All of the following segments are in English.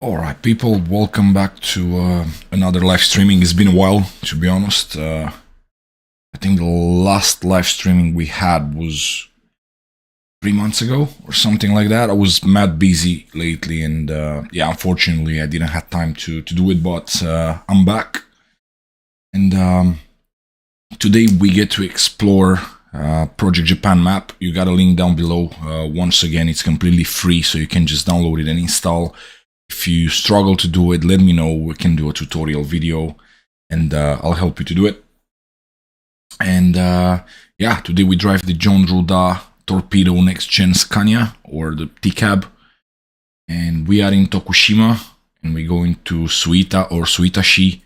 Alright, people, welcome back to another live streaming. It's been a while, to be honest. I think the last live streaming we had was 3 months ago or something like that. I was mad busy lately, and yeah, unfortunately I didn't have time to do it, but I'm back. And today we get to explore Project Japan map. You got a link down below. Once again, it's completely free, so you can just download it and install. If you struggle to do it, let me know. We can do a tutorial video and I'll help you to do it. And yeah, today we drive the John Ruda Torpedo Next Gen Scania, or the T-Cab. And we are in Tokushima, and we're going to Suita or Suitashi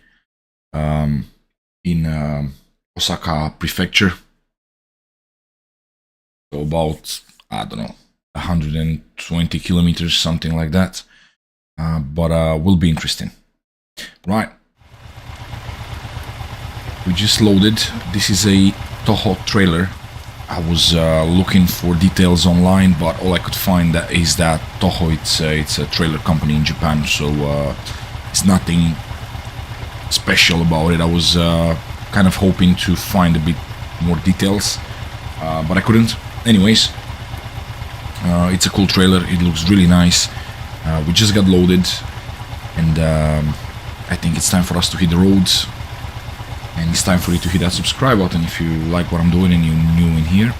in Osaka Prefecture. So about, I don't know, 120 kilometers, something like that. But will be interesting. Right. We just loaded. This is a Toho trailer. I was looking for details online, but all I could find is that Toho, it's a trailer company in Japan, so it's nothing special about it. I was kind of hoping to find a bit more details, but I couldn't. Anyways, it's a cool trailer. It looks really nice. We just got loaded, and I think it's time for us to hit the roads, and it's time for you to hit that subscribe button if you like what I'm doing and you're new in here.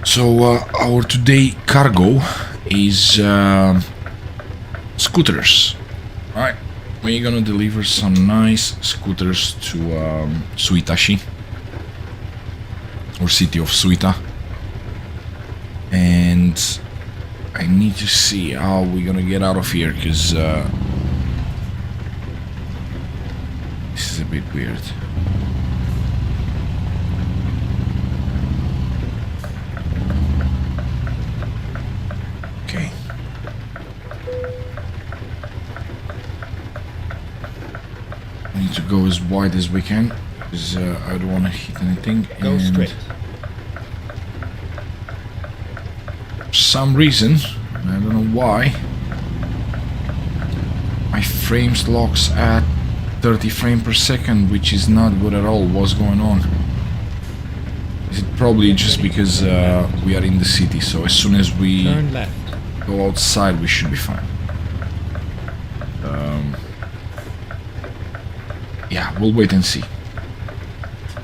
So our today cargo is scooters. Alright, we're gonna deliver some nice scooters to Suitashi, or city of Suita, and I need to see how we're gonna get out of here, because this is a bit weird. Okay. I need to go as wide as we can, because I don't want to hit anything. Go straight. For some reason, I don't know why, my frames locks at 30 frames per second, which is not good at all. What's going on? Is it probably just because we are in the city, so as soon as we Turn left. go outside we should be fine. Yeah, we'll wait and see.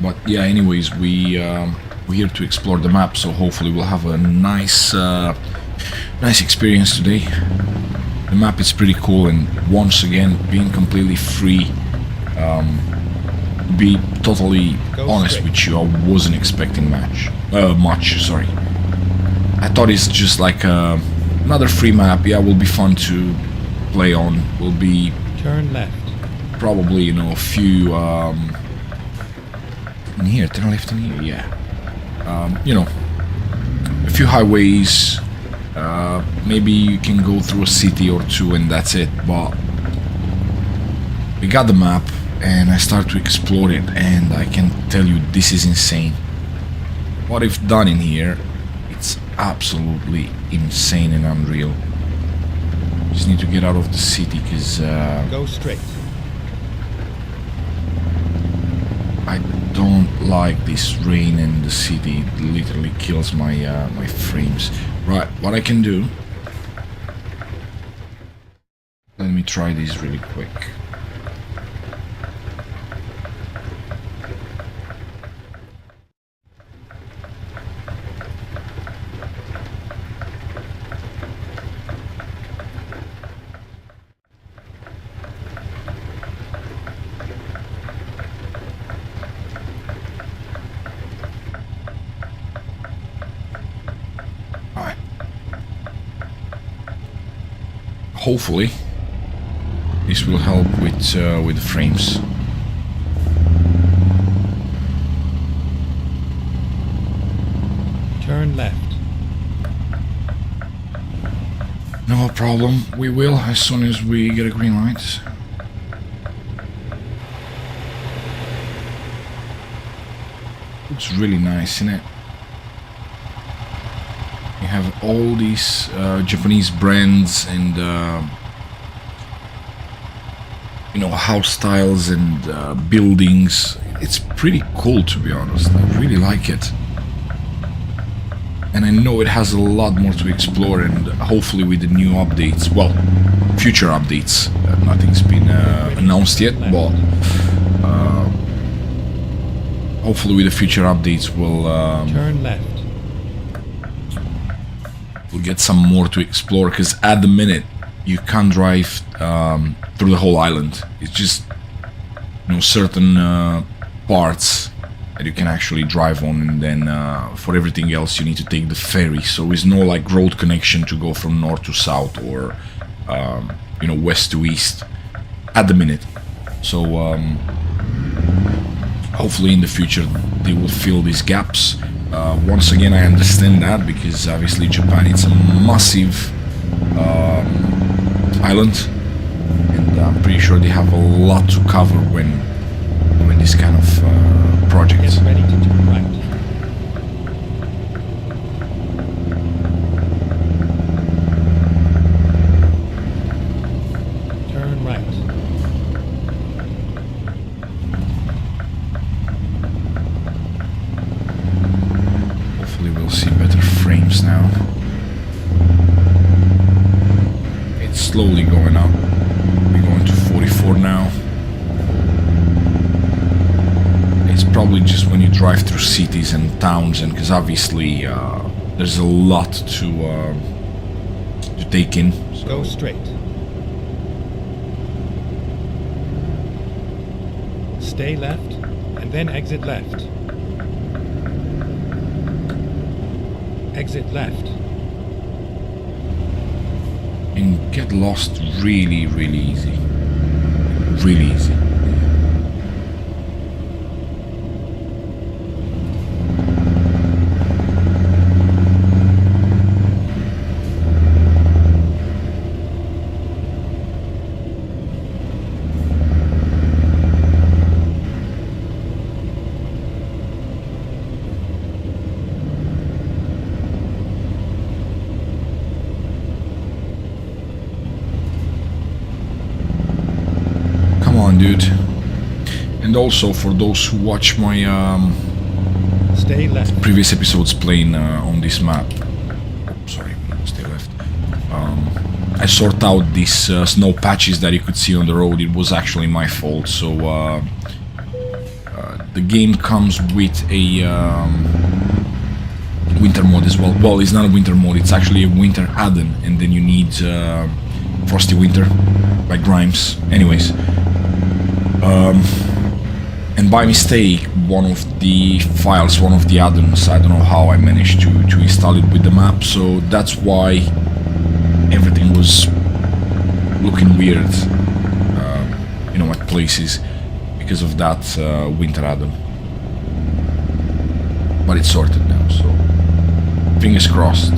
But yeah, anyways, we're here to explore the map, so hopefully we'll have a nice experience today. The map is pretty cool, and once again, being completely free. Be totally honest with you, I wasn't expecting much. Sorry. I thought it's just like another free map. Yeah, will be fun to play on. Will be Turn left. probably, you know, a few in here. Turn left in here. Yeah. You know, a few highways. Maybe you can go through a city or two, and that's it. But we got the map, and I start to explore it, and I can tell you, this is insane. What I've done in here, it's absolutely insane and unreal. Just need to get out of the city, because Go straight. I don't like this rain in the city. It literally kills my my frames. Right, what I can do, let me try this really quick. Hopefully, this will help with the frames. Turn left. No problem. We will as soon as we get a green light. Looks really nice, isn't it? have all these Japanese brands and you know, house styles and buildings. It's pretty cool, to be honest. I really like it. And I know it has a lot more to explore, and hopefully with the new updates, well, future updates, nothing's been announced yet, but hopefully with the future updates we'll turn left. We'll get some more to explore, because at the minute you can't drive through the whole island. It's just, you know, certain parts that you can actually drive on, and then for everything else you need to take the ferry. So there's no like road connection to go from north to south or you know, west to east at the minute. So hopefully in the future they will fill these gaps. Once again, I understand that, because obviously Japan, it's a massive island, and I'm pretty sure they have a lot to cover when doing this kind of projects. Get ready to turn right. Turn right. Hopefully we'll see better frames now. It's slowly going up. We're going to 44 now. It's probably just when you drive through cities and towns, and because obviously there's a lot to take in. So. Go straight. Stay left, and then exit left. Exit left. And get lost really, really easy. Really easy. Dude. And also for those who watch my stay left. previous episodes playing on this map, sorry, stay left, I sort out these snow patches that you could see on the road. It was actually my fault. So the game comes with a winter mode as well. Well, it's not a winter mode, it's actually a winter add-on, and then you need Frosty Winter by Grimes. Anyways, and by mistake, one of the files, one of the add-ons, I don't know how I managed to install it with the map, so that's why everything was looking weird, you know, at places, because of that winter add-on. But it's sorted now, so fingers crossed.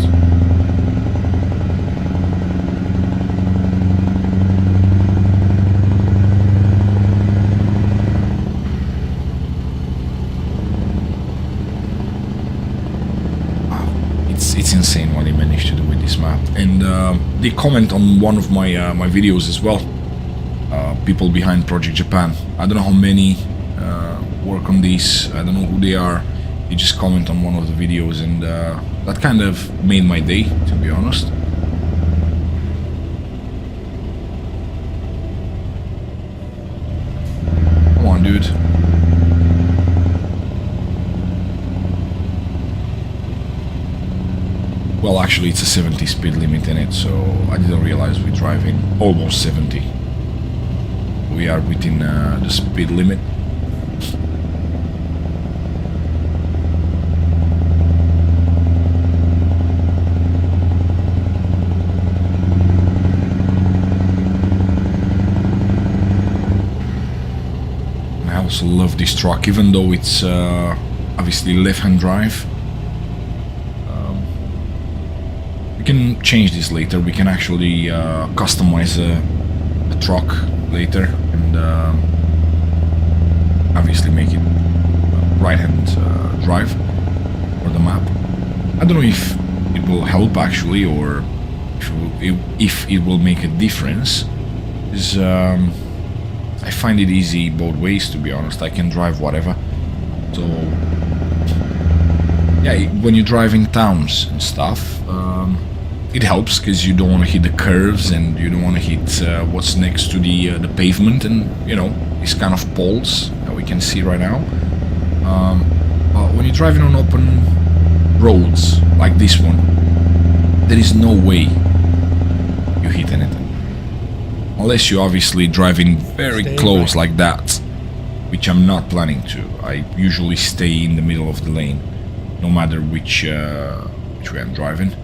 It's insane what they managed to do with this map. And they comment on one of my my videos as well. People behind Project Japan. I don't know how many work on this. I don't know who they are. They just comment on one of the videos, and that kind of made my day, to be honest. Come on, dude. Well, actually, it's a 70 speed limit in it, so I didn't realize we're driving almost 70. We are within the speed limit. And I also love this truck, even though it's obviously left-hand drive. We can change this later. We can actually customize a truck later, and obviously make it right-hand drive for the map. I don't know if it will help actually, or if it will make a difference, is I find it easy both ways, to be honest. I can drive whatever. So yeah, when you drive in towns and stuff, it helps because you don't want to hit the curves and you don't want to hit what's next to the pavement, and you know, these kind of poles that we can see right now. But when you're driving on open roads like this one, there is no way you hit anything. Unless you're obviously driving very Stay close right. like that, which I'm not planning to. I usually stay in the middle of the lane, no matter which way I'm driving.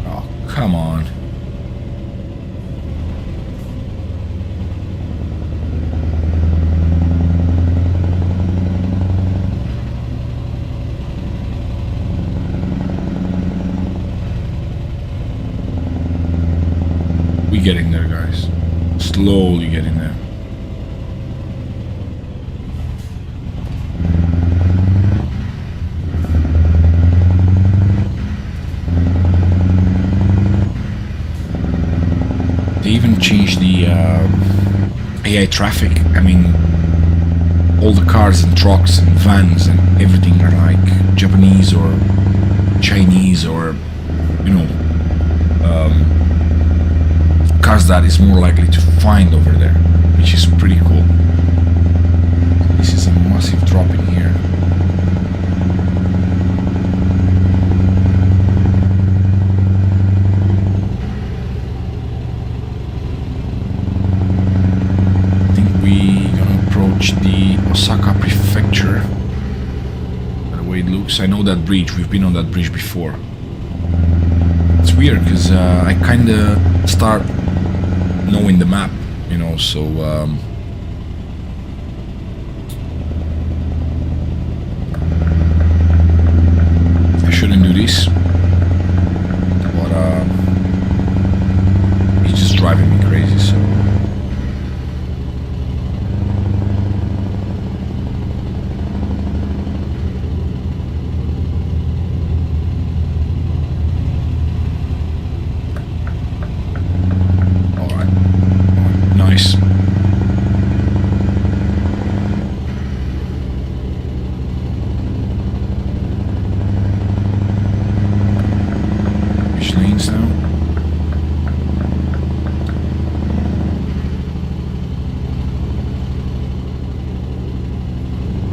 Oh, come on. We getting there, guys. Slowly getting there. They even changed the AI traffic. I mean, all the cars and trucks and vans and everything are like Japanese or Chinese or, you know, cars that is more likely to find over there, which is pretty cool. This is a massive drop in here. I think we're gonna approach the Osaka prefecture. By the way it looks, I know that bridge. We've been on that bridge before. It's weird because I kind of start knowing the map, you know, so I shouldn't do this, but it's just driving me crazy, so nice. Which lanes now?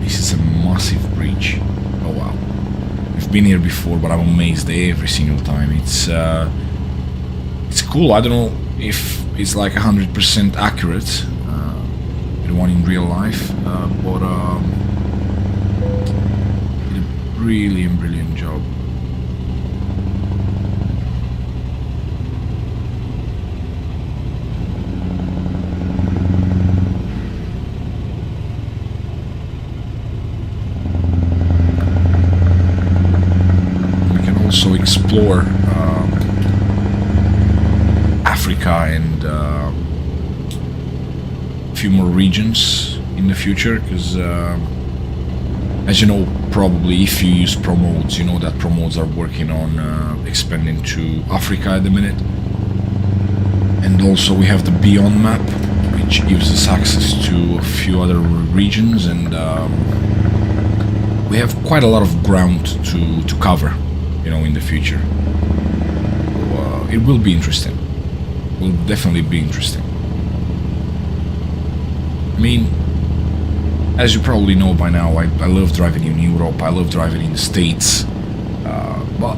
This is a massive bridge. Oh wow. We've been here before, but I'm amazed every single time. It's cool. I don't know if it's like 100% accurate, the one in real life, but did a brilliant job. We can also explore Africa and a few more regions in the future, because as you know, probably if you use promotes, you know that promotes are working on expanding to Africa at the minute. And also we have the Beyond map, which gives us access to a few other regions, and we have quite a lot of ground to cover, you know, in the future. So, it will be interesting. Will definitely be interesting. I mean, as you probably know by now, I love driving in Europe, I love driving in the States, but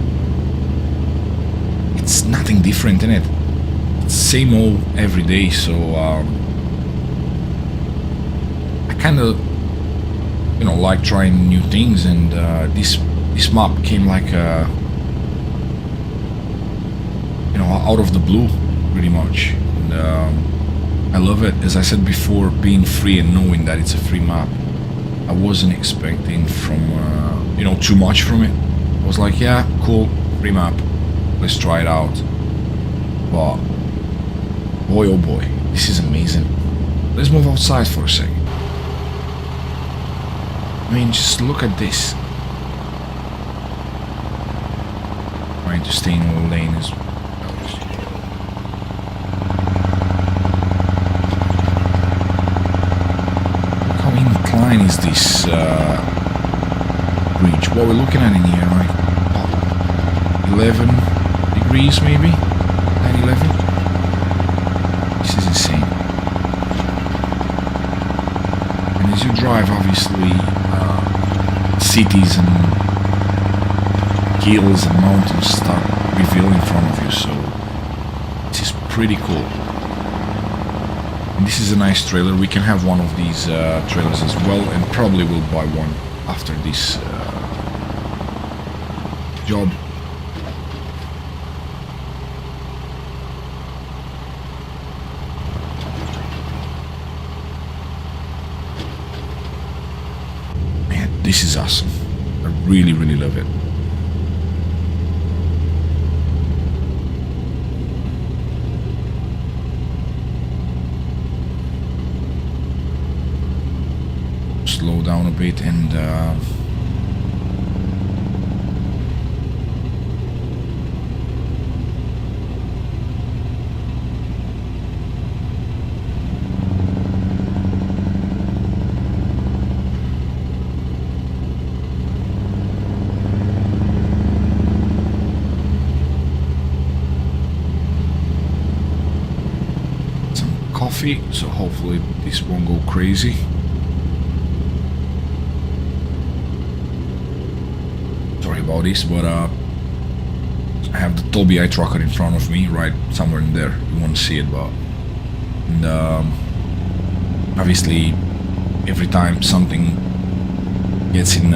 it's nothing different in it. It's same old every day, so I kind of, you know, like trying new things, and this map came like you know, out of the blue, pretty much. And I love it. As I said before, being free and knowing that it's a free map I wasn't expecting from, you know, too much from it. I was like, yeah, cool, free map, let's try it out. But, boy oh boy, this is amazing. Let's move outside for a second. I mean, just look at this. Trying to stay in all lane as well. Look how inclined is this bridge. What we're looking at in here, right? About 11 degrees maybe? 9, 11? This is insane. And as you drive, obviously, cities and hills and mountains start revealing in front of you, so this is pretty cool. And this is a nice trailer. We can have one of these trailers as well, and probably will buy one after this job. Man, this is awesome. I really, really love it. Slow down a bit and some coffee, so hopefully this won't go crazy. About this, but I have the Tobii eye tracker in front of me, right somewhere in there. You won't see it, but and obviously every time something gets in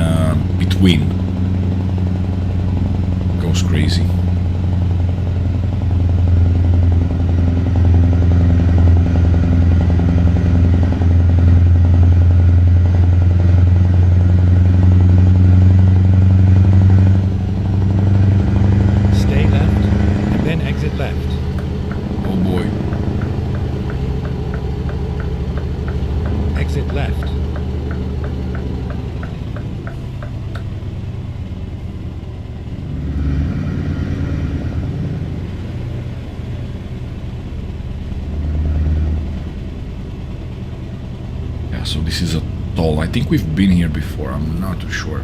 between, it goes crazy. So this is a toll. I think we've been here before. I'm not too sure.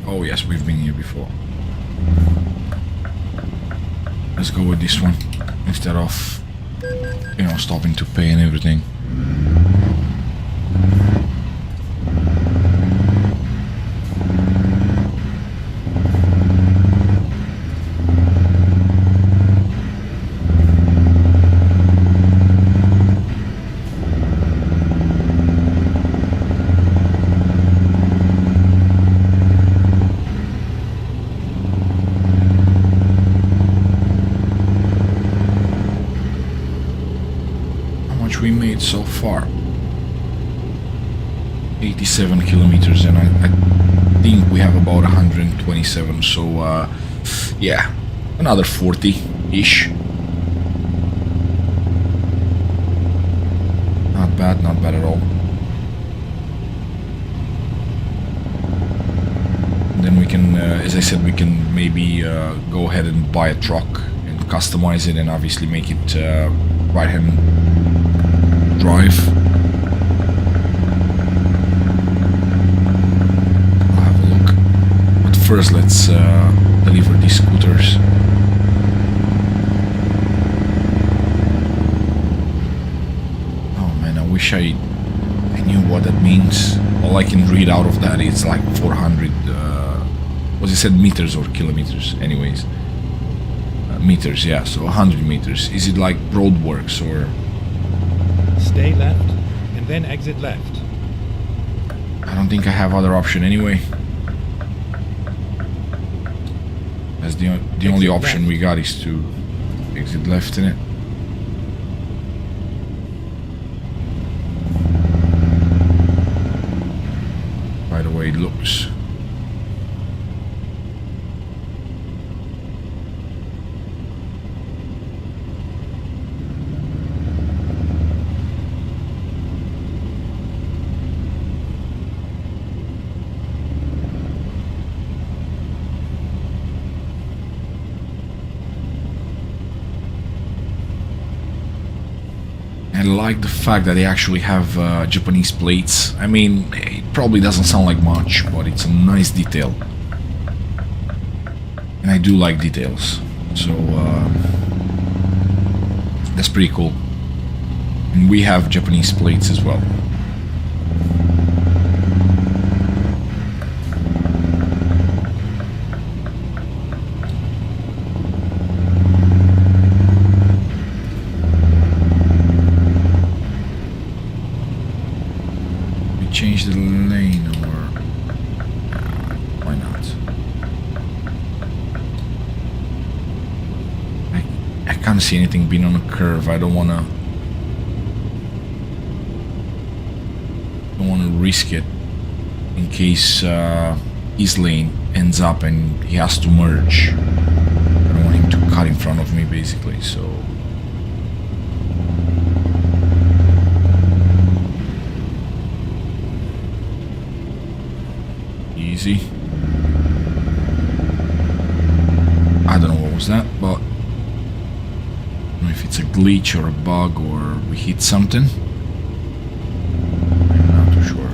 Oh yes, we've been here before. Let's go with this one instead of, you know, stopping to pay and everything. We made so far 87 kilometers, and I think we have about 127, so yeah, another 40-ish. Not bad at all. And then we can, as I said, we can maybe go ahead and buy a truck and customize it and obviously make it right-hand drive. I'll have a look. But first let's deliver these scooters. Oh man, I wish I knew what that means. All I can read out of that is like 400, was it said meters or kilometers? Anyways. Meters, yeah, so 100 meters. Is it like roadworks or... Stay left, and then exit left. I don't think I have other option anyway. As the only Exit option left. we got is to exit left in it. By the way it looks. I like the fact that they actually have Japanese plates. I mean, it probably doesn't sound like much, but it's a nice detail. And I do like details. So, that's pretty cool. And we have Japanese plates as well. Change the lane, or why not? I can't see anything being on a curve. I don't wanna risk it in case his lane ends up and he has to merge. I don't want him to cut in front of me, basically. So. Easy. I don't know what was that, but I don't know if it's a glitch or a bug or we hit something. I'm not too sure.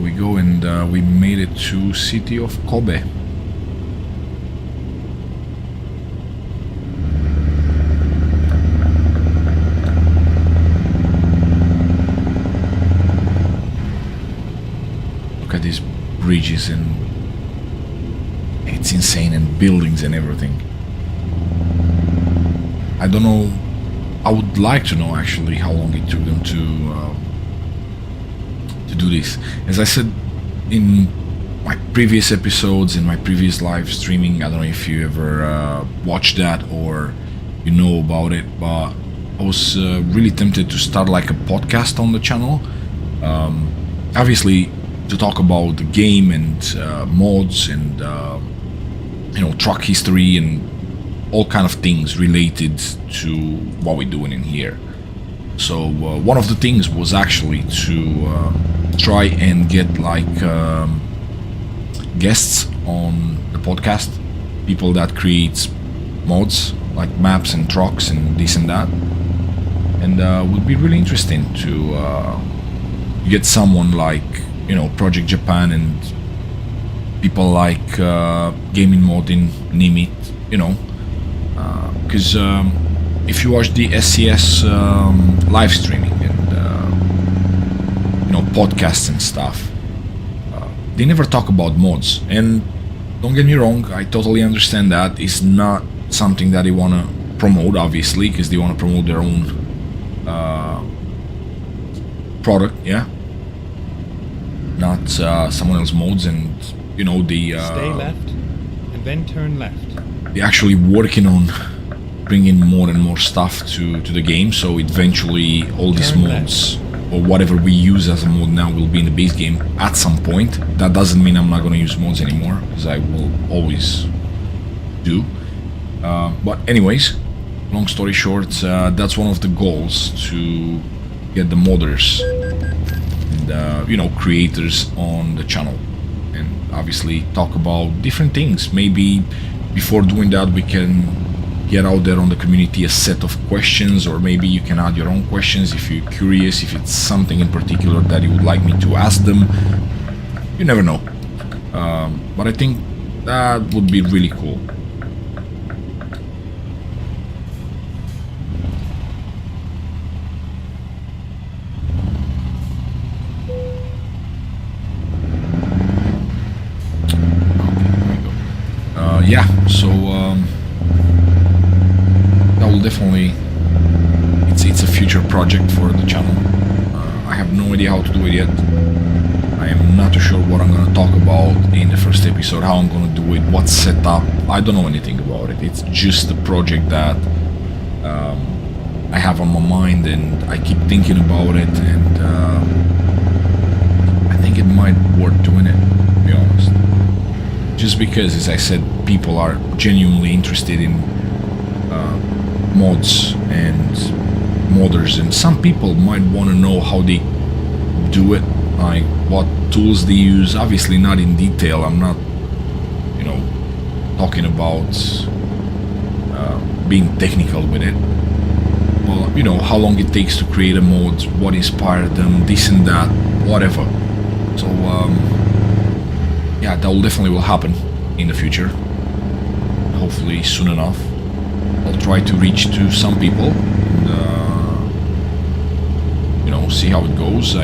We go and we made it to city of Kobe. Look at these bridges, and it's insane, and buildings and everything. I don't know. I would like to know actually how long it took them to do this. As I said in my previous episodes, in my previous live streaming, I don't know if you ever watched that or you know about it, but I was really tempted to start like a podcast on the channel. Obviously, to talk about the game and mods and you know, truck history and all kind of things related to what we're doing in here. So one of the things was actually to try and get like guests on the podcast, people that create mods like maps and trucks and this and that, and would be really interesting to get someone like, you know, Project Japan and people like Gaming Modding, Nimit, you know, because if you watch the SCS live streaming and you know, podcasts and stuff, they never talk about mods. And don't get me wrong, I totally understand that it's not something that they want to promote, obviously, because they want to promote their own product, yeah, not someone else's mods. And you know, the Stay left, and then turn left. they're actually working on bringing more and more stuff to the game, so eventually all these Turn mods or whatever we use as a mod now will be in the base game at some point. That doesn't mean I'm not going to use mods anymore, because I will always do. But anyways, long story short, that's one of the goals, to get the modders and you know, creators on the channel, and obviously talk about different things. Maybe before doing that, we can get out there on the community a set of questions, or maybe you can add your own questions if you're curious, if it's something in particular that you would like me to ask them. You never know. But I think that would be really cool. Yeah, so will definitely. It's a future project for the channel. I have no idea how to do it yet. I am not too sure what I'm gonna talk about in the first episode, how I'm gonna do it, what's set up. I don't know anything about it. It's just a project that I have on my mind, and I keep thinking about it, and I think it might worth doing it, to be honest. Just because, as I said, people are genuinely interested in mods and modders, and some people might want to know how they do it, like what tools they use. Obviously not in detail. I'm not, talking about being technical with it. Well, how long it takes to create a mod, what inspired them, this and that, whatever. So yeah, that will definitely will happen in the future, hopefully soon enough. I'll try to reach to some people and see how it goes.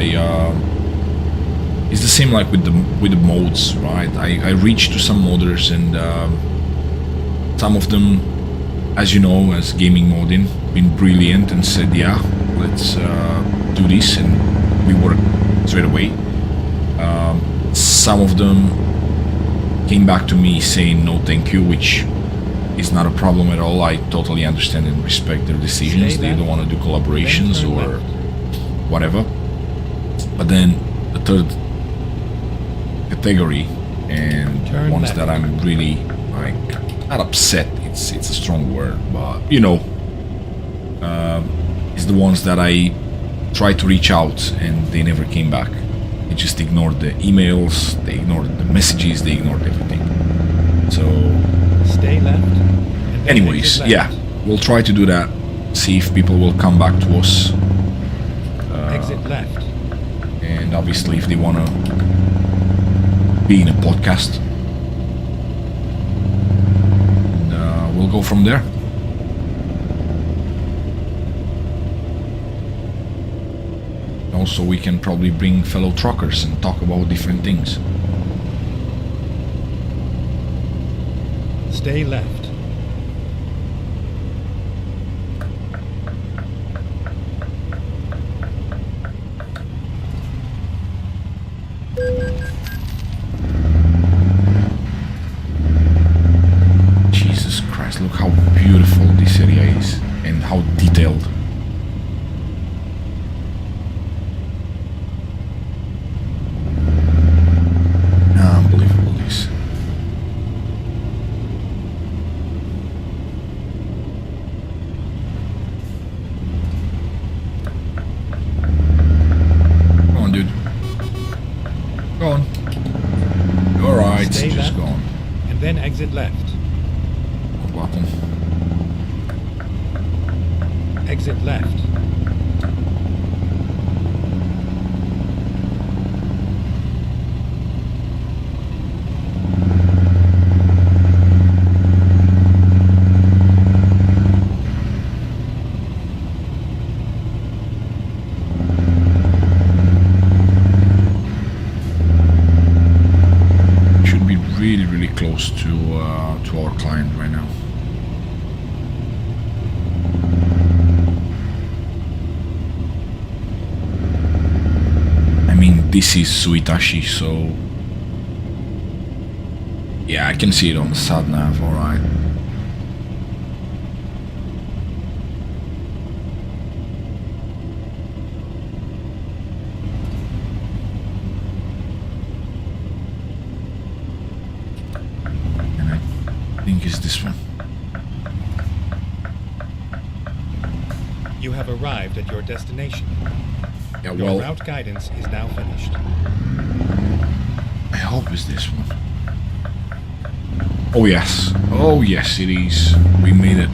It's the same like with the mods, right? I reach to some modders, and some of them, as you know, as gaming modding, been brilliant and said, yeah, let's do this, and we work straight away. Some of them came back to me saying no thank you, which is not a problem at all. I totally understand and respect their decisions. They don't want to do collaborations or whatever. But then the third category, and ones that I'm really not upset, it's a strong word, but is the ones that I tried to reach out and they never came back. They just ignored the emails, they ignored the messages, they ignored everything. So stay left. Anyways, yeah, we'll try to do that. See if people will come back to us. Exit left. And obviously, if they wanna be in a podcast, and, we'll go from there. Also, we can probably bring fellow truckers and talk about different things. Stay left. Jesus Christ, look how beautiful this area is and how detailed. Unbelievable this. Come on, dude. Go on. Alright, Stay just left, go on. and then exit left. Button. Exit left. Should be really close to our client right now. I mean, this is Suitashi, so yeah, I can see it on the sat nav. All right. And I think it's this one. You have arrived at your destination. Yeah, Your well, route guidance is now finished. I hope it's this one. Oh yes it is. We made it.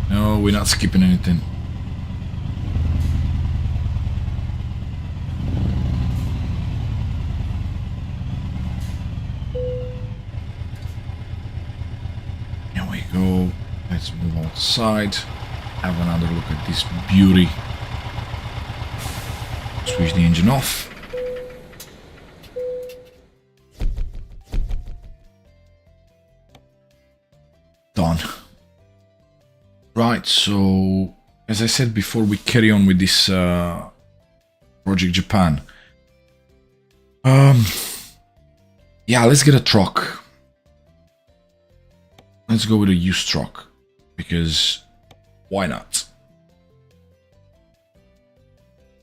No, we're not skipping anything. Here we go. Let's move outside. Have another look at this beauty. Switch the engine off. Done. Right, so as I said before, we carry on with this Project Japan. Yeah, let's get a truck. Let's go with a used truck, because why not?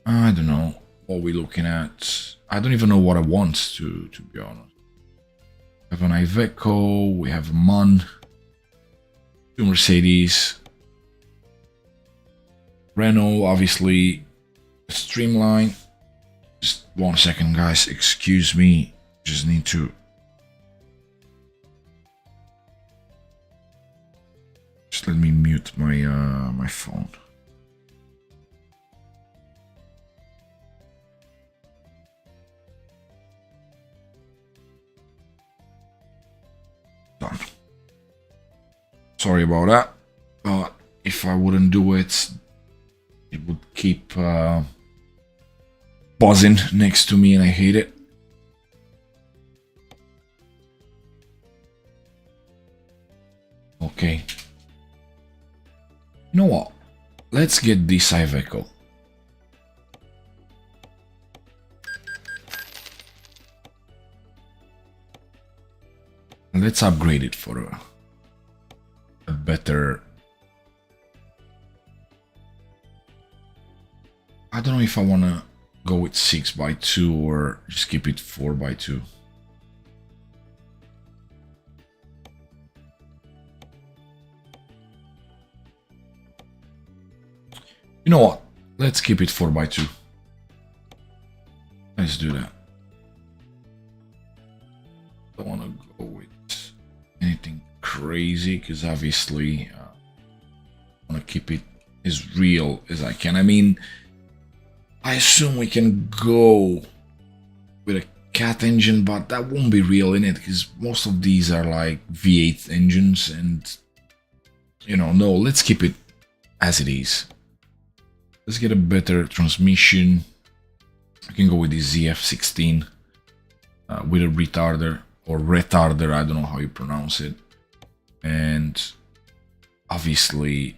I don't know what we're looking at. I don't even know what I want, to be honest. We have an Iveco, we have a MAN, 2 Mercedes, Renault, obviously, Streamline. Just 1 second, guys, excuse me, just need to... Just let me mute my my phone. Done. Sorry about that, but if I wouldn't do it, it would keep buzzing next to me and I hate it. Okay. You know what? Let's get this Iveco. Let's upgrade it for a better... I don't know if I want to go with 6x2 or just keep it 4x2. You know what? Let's keep it 4x2. Let's do that. Don't want to go with anything crazy, because obviously I want to keep it as real as I can. I mean, I assume we can go with a cat engine, but that won't be real in it, because most of these are like V8 engines, and you know, no, let's keep it as it is. Let's get a better transmission. I can go with the ZF16 with a retarder, or retarder, I don't know how you pronounce it. And obviously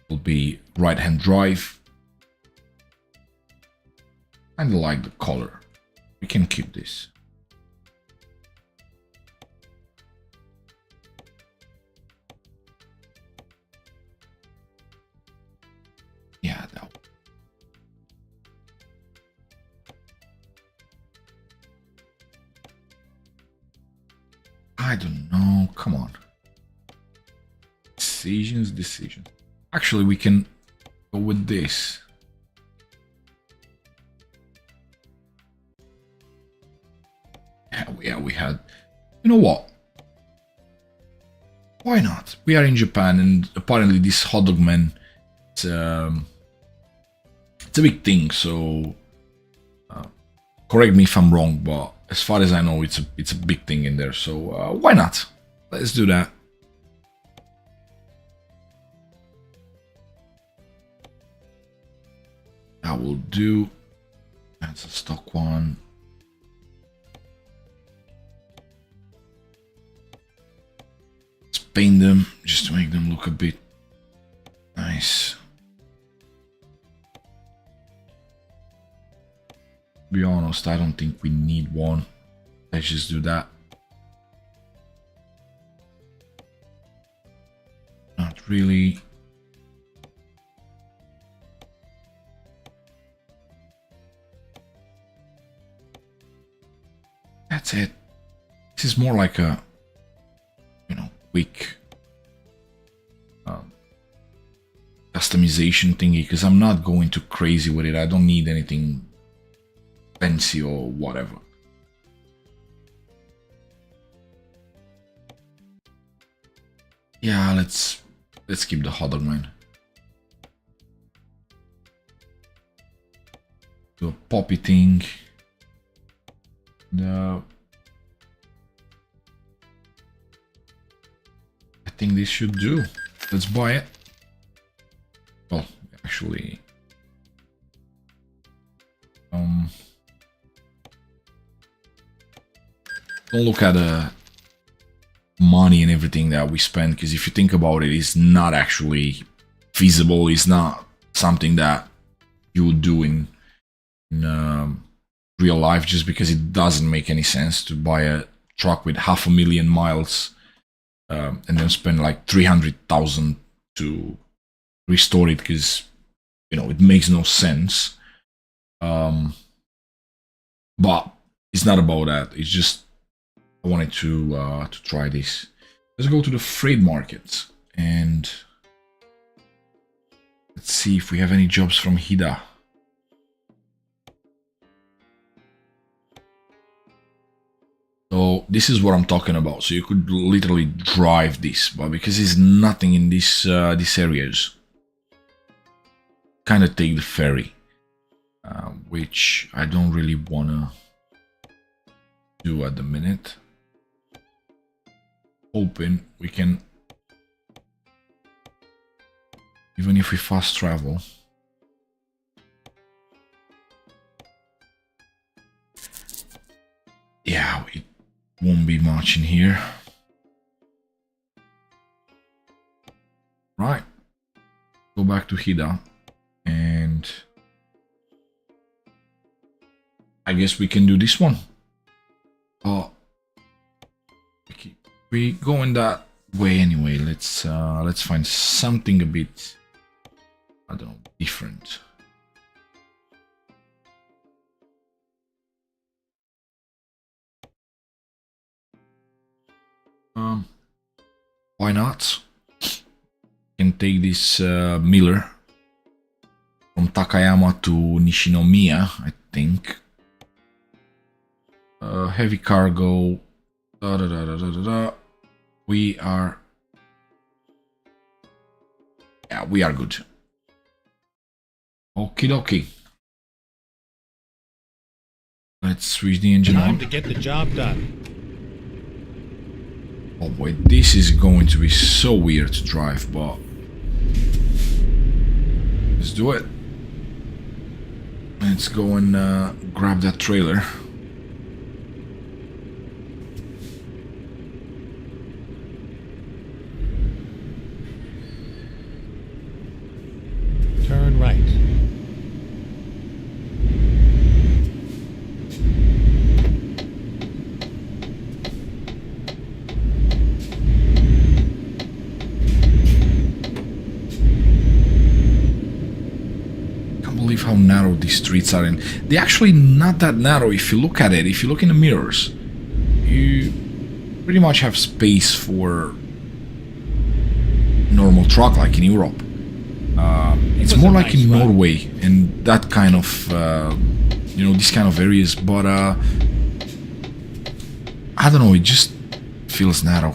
will be right-hand drive. I like the color. We can keep this. Yeah, that. I don't know. Come on. Decisions. Actually, we can go with this. Yeah, we had. You know what? Why not? We are in Japan, and apparently this hot dog man, it's a big thing. So correct me if I'm wrong, but as far as I know, it's a big thing in there. So why not? Let's do that. I will do. That's a stock one. Let's paint them just to make them look a bit nice. To be honest, I don't think we need one. Let's just do that. Not really. That's it. This is more like a, you know, quick customization thingy, because I'm not going too crazy with it. I don't need anything fancy or whatever. Yeah, let's keep the hot dog man. Do a poppy thing. No. I think this should do. Let's buy it. Well, actually, don't look at money and everything that we spend, because if you think about it, it's not actually feasible. It's not something that you would do in real life, just because it doesn't make any sense to buy a truck with 500,000 miles and then spend like 300,000 to restore it, because it makes no sense. But it's not about that. It's just I wanted to try this. Let's go to the freight market and let's see if we have any jobs from Hida. So this is what I'm talking about. So you could literally drive this, but because there's nothing in these areas, kind of take the ferry, which I don't really wanna do at the minute. Hoping we can, even if we fast travel. Yeah, it won't be much in here. Right, go back to Hida, and I guess we can do this one. Oh, we going that way anyway. Let's find something a bit, I don't know, different. Why not? Can take this miller from Takayama to Nishinomiya, I think. Heavy cargo. We are, yeah, we are good. Okie dokie. Let's switch the engine Time on. to get the job done. Oh boy, this is going to be so weird to drive, but let's do it. Let's go and grab that trailer. Turn right. How narrow these streets are, and they're actually not that narrow if you look at it. If you look in the mirrors, you pretty much have space for normal truck like in Europe. It's more like in Norway and that kind of these kind of areas, but I don't know, it just feels narrow.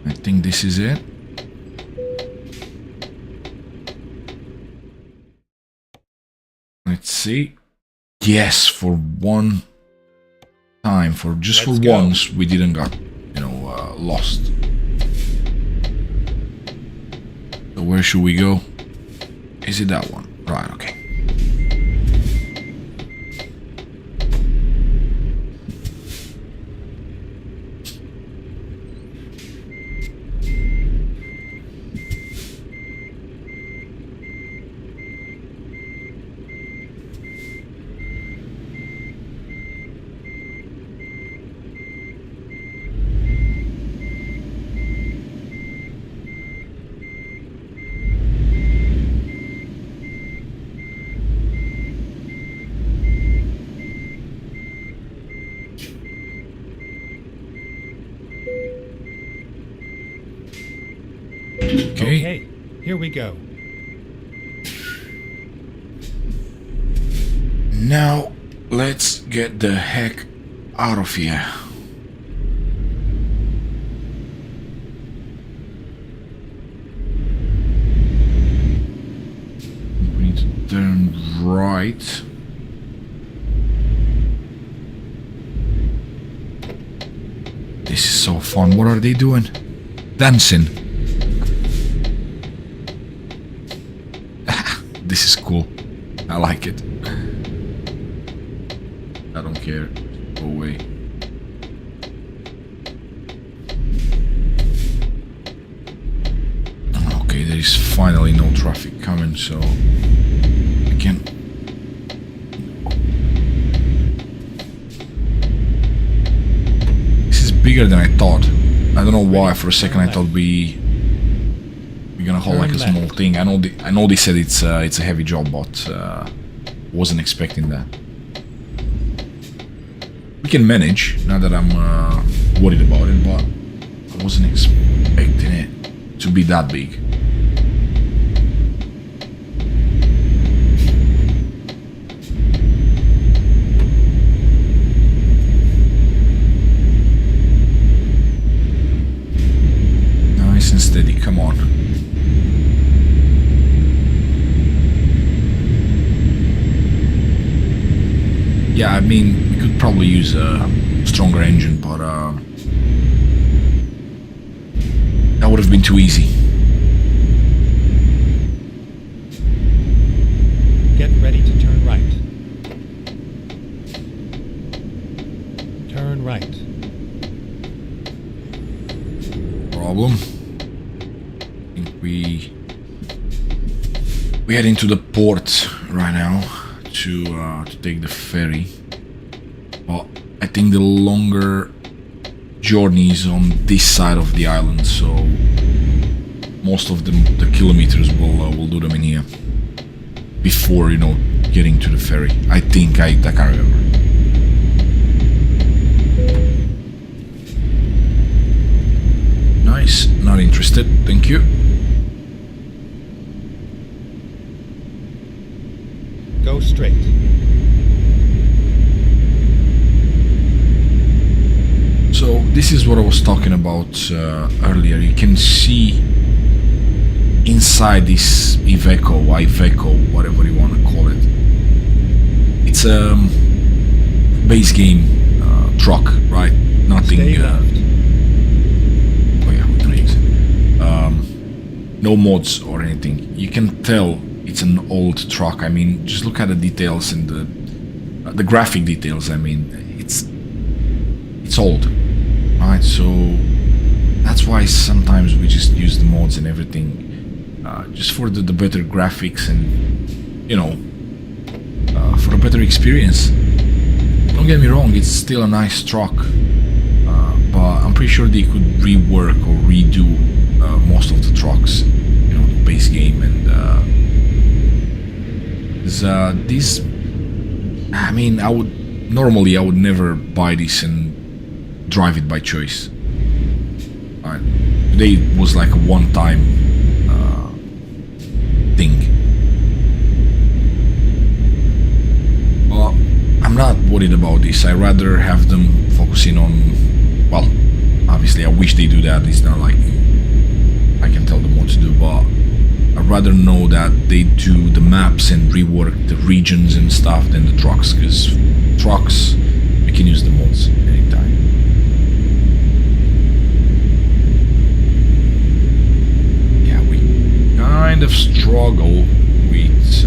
I think this is it. Let's see. Yes, for one time, for once, we didn't got, lost. So where should we go? Is it that one? Right, okay. Okay, here we go. Now, let's get the heck out of here. We need to turn right. This is so fun. What are they doing? Dancing. This is cool. I like it. I don't care. Go away. there is finally no traffic coming, so we can. This is bigger than I thought. I don't know why. For a second, I thought we're gonna hold like a small thing. I know they said it's a heavy job, but wasn't expecting that. We can manage. Not that I'm worried about it, but I wasn't expecting it to be that big. Nice and steady, come on. Yeah, I mean, we could probably use a stronger engine, but that would have been too easy. Get ready to turn right. Turn right. Problem. I think we head into the port right now to take the ferry. But I think the longer journey is on this side of the island, so most of the kilometers we'll do them in here before, you know, getting to the ferry. I think I can't remember. Nice, not interested, thank you. Go straight. So this is what I was talking about earlier. You can see inside this Iveco, whatever you want to call it. It's a base game truck, right? Nothing. Stay left. Oh yeah, we can use it. No mods or anything. You can tell it's an old truck. I mean, just look at the details and the graphic details. I mean, it's old. Right, so that's why sometimes we just use the mods and everything just for the better graphics and, you know, for a better experience. Don't get me wrong, it's still a nice truck, but I'm pretty sure they could rework or redo most of the trucks, you know, the base game. And these, I mean, I would never buy this and drive it by choice. Today it was like a one-time thing. Well, I'm not worried about this. I rather have them focusing on, well, obviously I wish they do that. It's not like I can tell them what to do, but I'd rather know that they do the maps and rework the regions and stuff than the trucks, because trucks, we can use the mods anytime. Kind of struggle with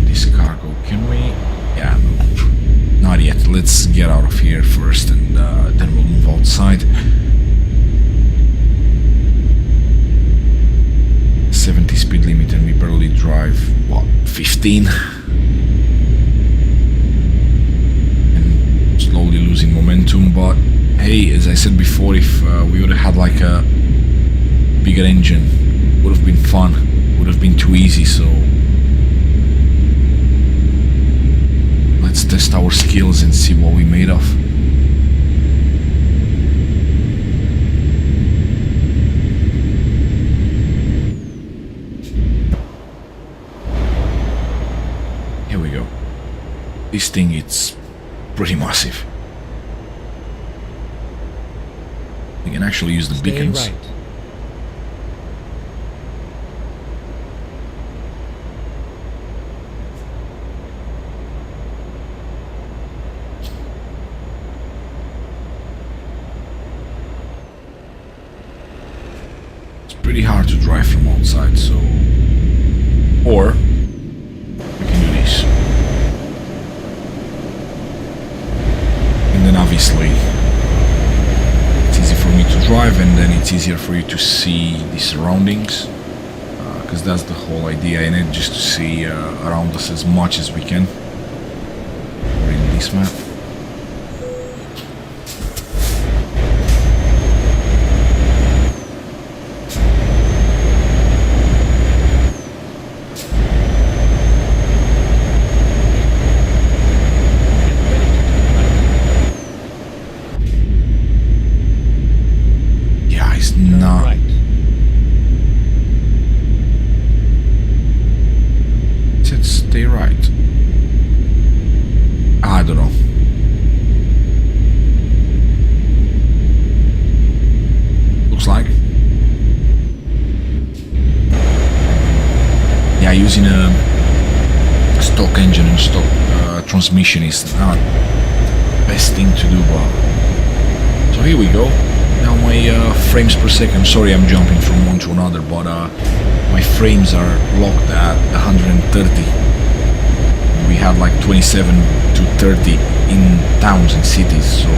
this cargo. Can we? Yeah, no, not yet. Let's get out of here first, and then we'll move outside. 70 speed limit, and we barely drive what, 15, and slowly losing momentum. But hey, as I said before, if we would have had like a bigger engine, would have been fun, would have been too easy. So let's test our skills and see what we made of. Here we go. This thing, it's pretty massive. You can actually use the Stay beacons. right. It's pretty hard to drive from outside, so... Or we can do this. And then obviously it's easy for me to drive, and then it's easier for you to see the surroundings, because that's the whole idea in it, just to see around us as much as we can. Or in this map. Using a stock engine and stock transmission is not best thing to do, but so here we go. Now my frames per second, sorry I'm jumping from one to another, but my frames are locked at 130. We have like 27 to 30 in towns and cities, so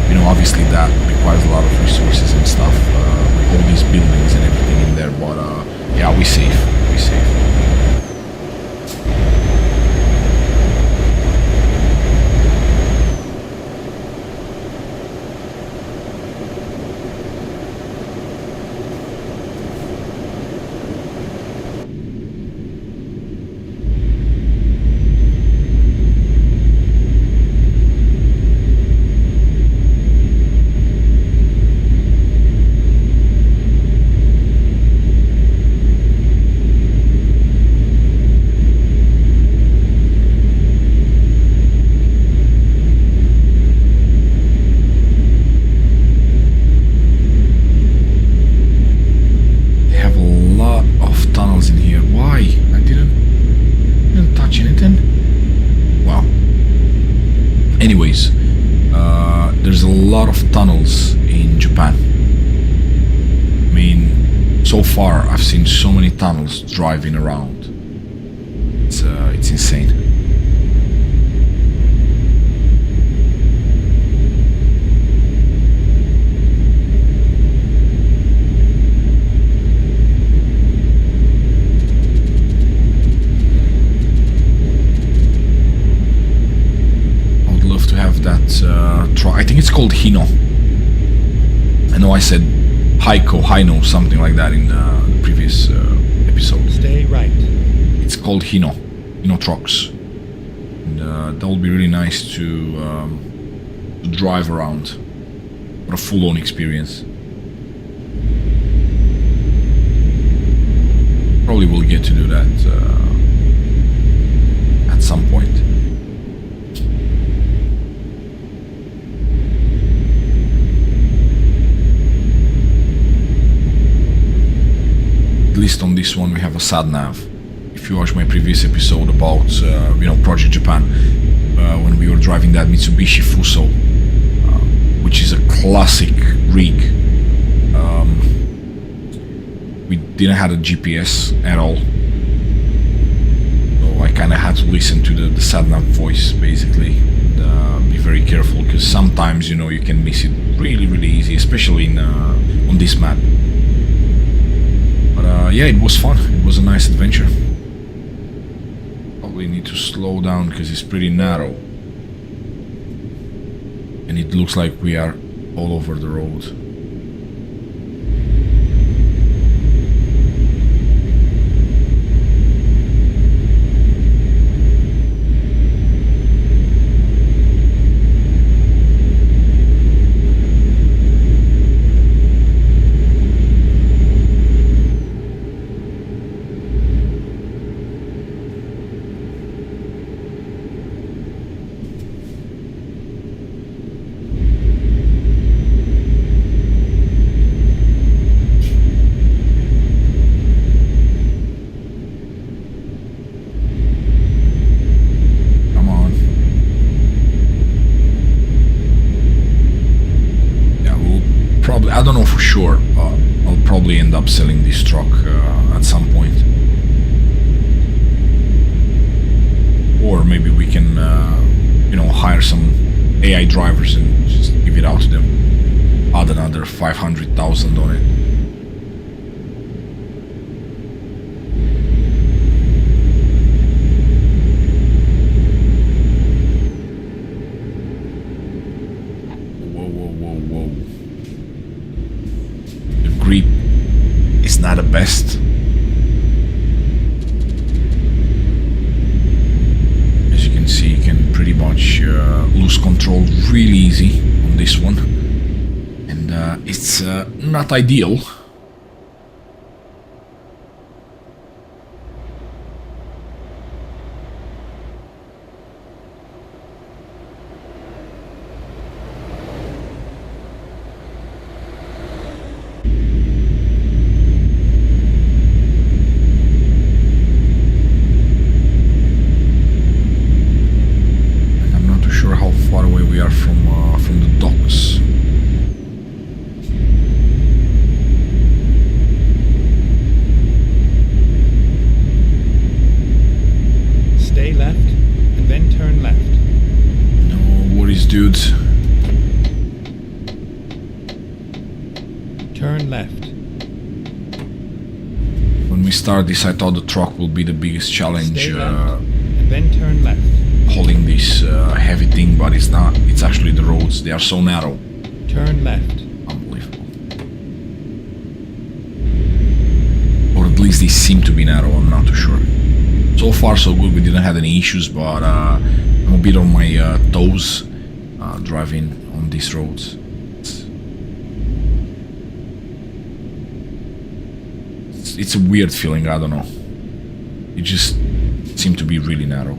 you know, obviously that requires a lot of resources and stuff, with all these buildings and everything in there, but yeah, we're safe. Anyways, there's a lot of tunnels in Japan. I mean, so far I've seen so many tunnels driving around. It's insane. I think it's called Hino. I know I said Hino, something like that in the previous episode. Stay right. It's called Hino trucks. And that would be really nice to drive around. What a full-on experience. Probably will get to do that at some point. At least on this one we have a sat nav. If you watch my previous episode about Project Japan, when we were driving that Mitsubishi Fuso, which is a classic rig, we didn't have a GPS at all, so I kind of had to listen to the sat nav voice basically, and be very careful, because sometimes you can miss it really easy, especially on this map. Yeah, it was fun. It was a nice adventure. Probably need to slow down because it's pretty narrow. And it looks like we are all over the road. I don't know for sure. I'll probably end up selling this truck at some point, or maybe we can, hire some AI drivers and just give it out to them. add another 500,000 on it. Whoa. The grip is not the best. As you can see, you can pretty much lose control really easy on this one. And it's not ideal. From the docks. Stay left and then turn left. No worries, dude. Turn left. When we start this, I thought the truck will be the biggest challenge. Stay left and then turn left. Hauling this heavy thing, but it's not. It's actually the roads. They are so narrow. Turn left. Unbelievable. Or at least they seem to be narrow. I'm not too sure. So far, so good. We didn't have any issues, but I'm a bit on my toes driving on these roads. It's a weird feeling. I don't know. It just seemed to be really narrow.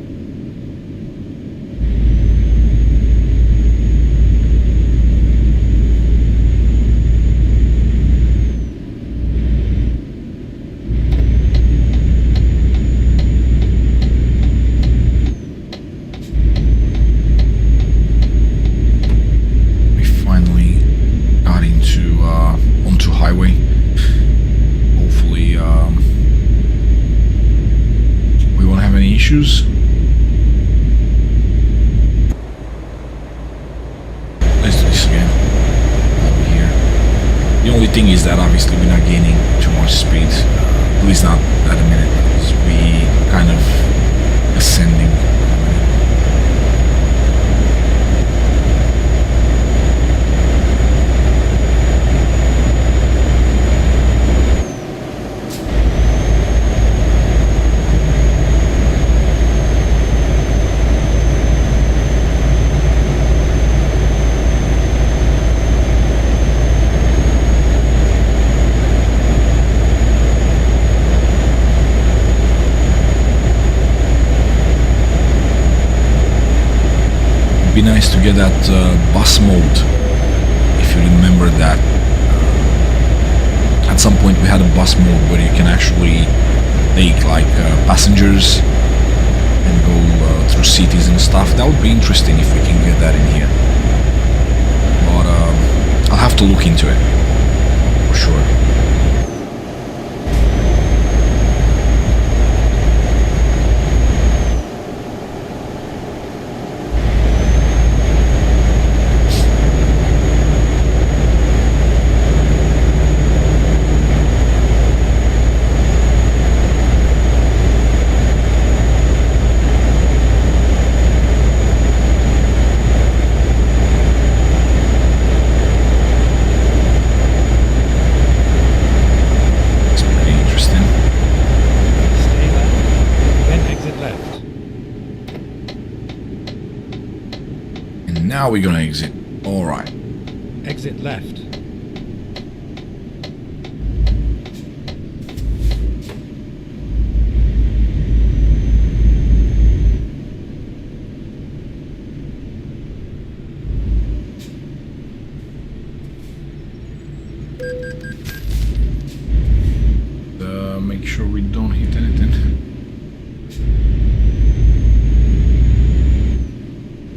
Onto highway. Hopefully we won't have any issues. Let's do this again. Over here. The only thing is that obviously we're not gaining too much speed, at least not at a minute, because we kind of ascending. Be nice to get that bus mode, if you remember that. At some point we had a bus mode where you can actually take like passengers and go through cities and stuff. That would be interesting if we can get that in here, but I'll have to look into it for sure. Now we're gonna exit. Alright. Exit left. Make sure we don't hit anything.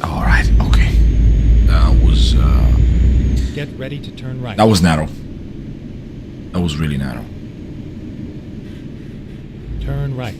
Alright, okay. That was Get ready to turn right. that was narrow. That was really narrow. Turn right.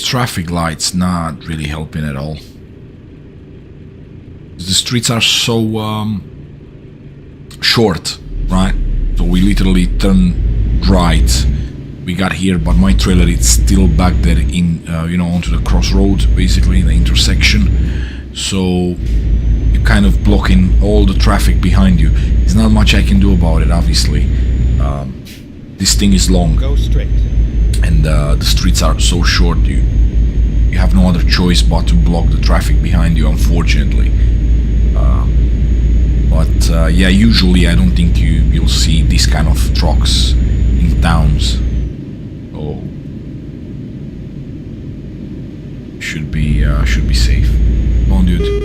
traffic lights not really helping at all. The streets are so short, right? So we literally turn right. We got here, but my trailer is still back there in, onto the crossroads, basically in the intersection. So you're kind of blocking all the traffic behind you. There's not much I can do about it, obviously. This thing is long. Go straight. And the streets are so short. You have no other choice but to block the traffic behind you, unfortunately. But yeah, usually I don't think you'll see this kind of trucks in towns. So should be safe. Come on, dude.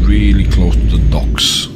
Really close to the docks.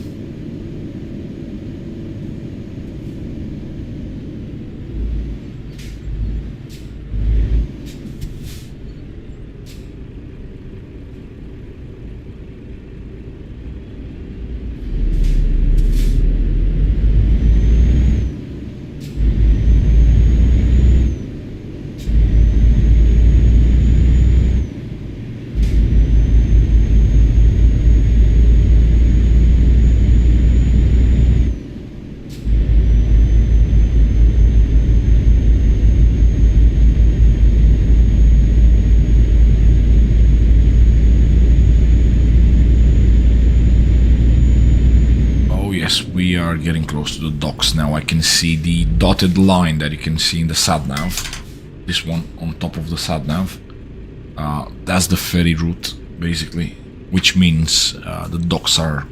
We are getting close to the docks now. I can see the dotted line that you can see in the sat-nav. This one on top of the sat-nav. That's the ferry route, basically, which means the docks are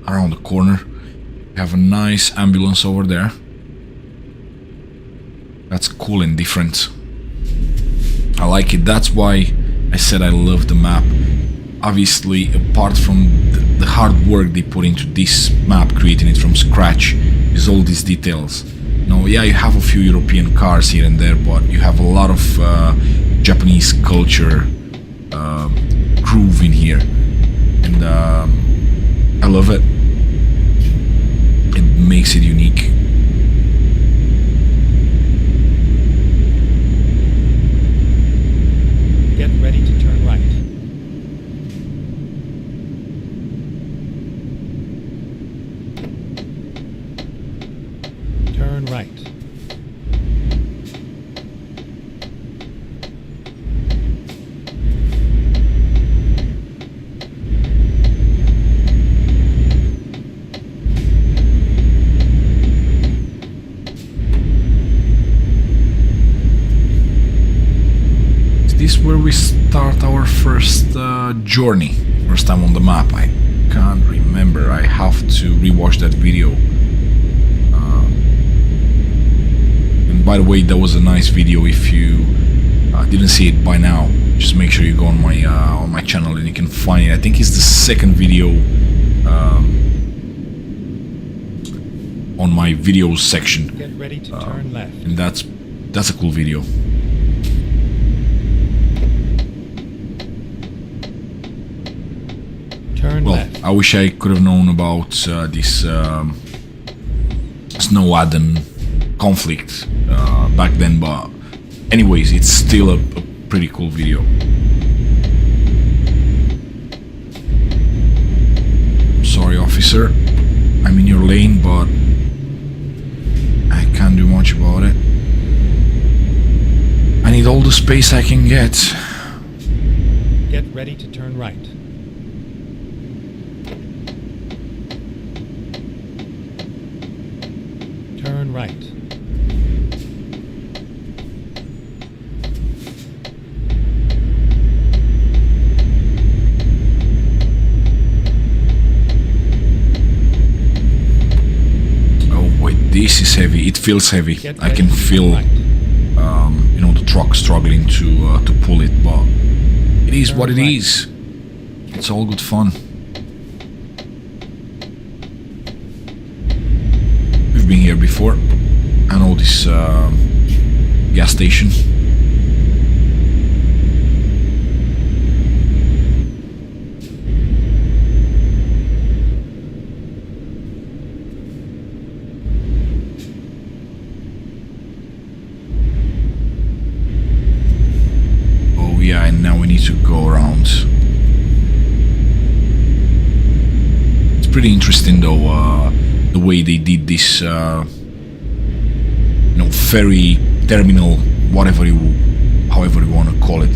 around the corner. We have a nice ambulance over there. That's cool and different. I like it. That's why I said I love the map. Obviously, apart from the hard work they put into this map, creating it from scratch, is all these details. Now, yeah, you have a few European cars here and there, but you have a lot of Japanese culture groove in here, and I love it. It makes it unique. Get ready to turn right. Turn right. Is this where we start our first journey? First time on the map? I can't remember. I have to rewatch that video. By the way, that was a nice video. If you didn't see it by now, just make sure you go on my channel and you can find it. I think it's the second video on my videos section. Get ready to turn left. And that's a cool video. Turn Well, left. I wish I could have known about this Snow Adden conflict back then, but anyways, it's still a pretty cool video. Sorry, officer, I'm in your lane, but I can't do much about it. I need all the space I can get. Get ready to turn right. Turn right. This is heavy. It feels heavy. Get I can ready to feel, turn right. The truck struggling to pull it, but it is Turn what it right. is. It's all good fun. We've been here before. I know this gas station. need to go around. It's pretty interesting though, the way they did this, ferry terminal, however you want to call it.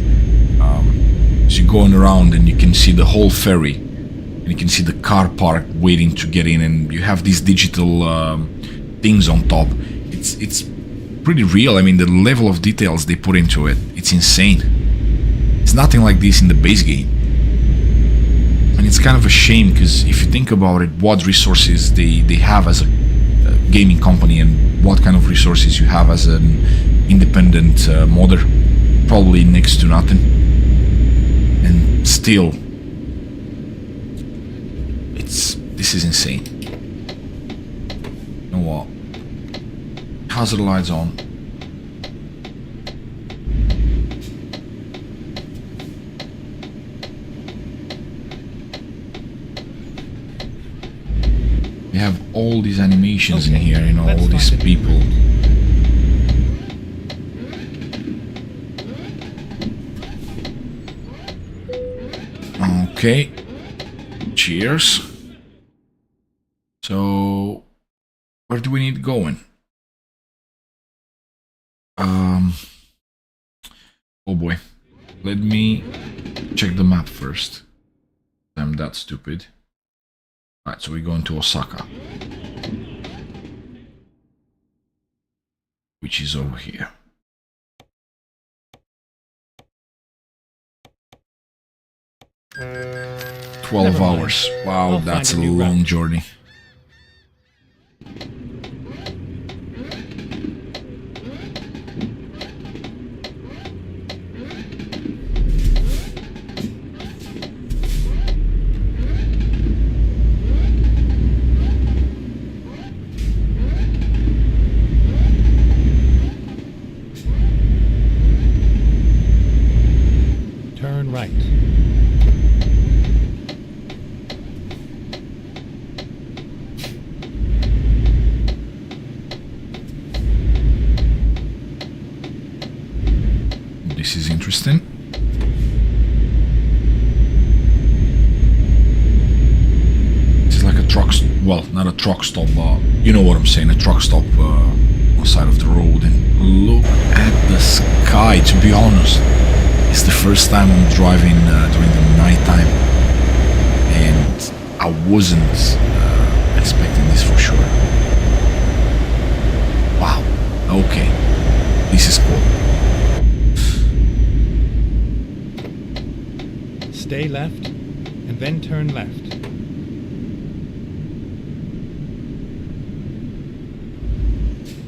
So you're going around and you can see the whole ferry, and you can see the car park waiting to get in, and you have these digital things on top. It's pretty real. I mean, the level of details they put into it, it's insane. It's nothing like this in the base game. And it's kind of a shame, because if you think about it, what resources they have as a gaming company and what kind of resources you have as an independent modder, probably next to nothing. And still, this is insane. You know what? Hazard lights on. We have all these animations in here, all these people. Okay. Cheers. So, where do we need going? Oh boy. Let me check the map first. I'm that stupid. Alright, so we're going to Osaka, which is over here. 12 hours. Wow, that's a long journey. Turn right. This is interesting. This is like a truck, well, not a truck stop, but you know what I'm saying, a truck stop on the side of the road. And look at the sky, to be honest. It's the first time I'm driving during the night time, and I wasn't expecting this for sure. Wow, okay, this is cool. Stay left, and then turn left.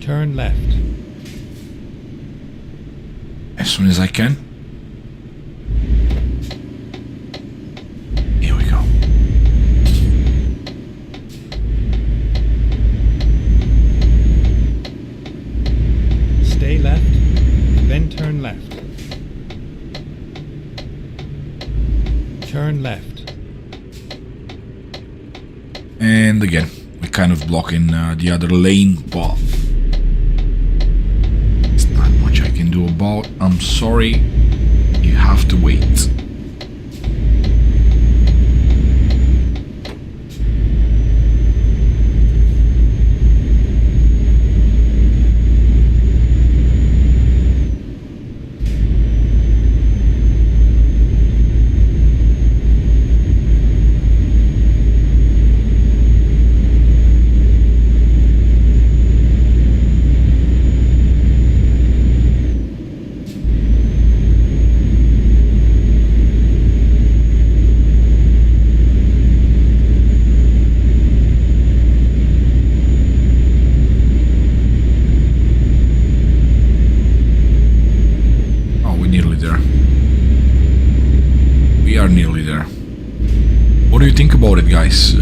Turn left. As soon as I can. Here we go. Stay left, and then turn left. Turn left. And again, we're kind of blocking the other lane, but there's not much I can do about. I'm sorry, you have to wait. About it, guys.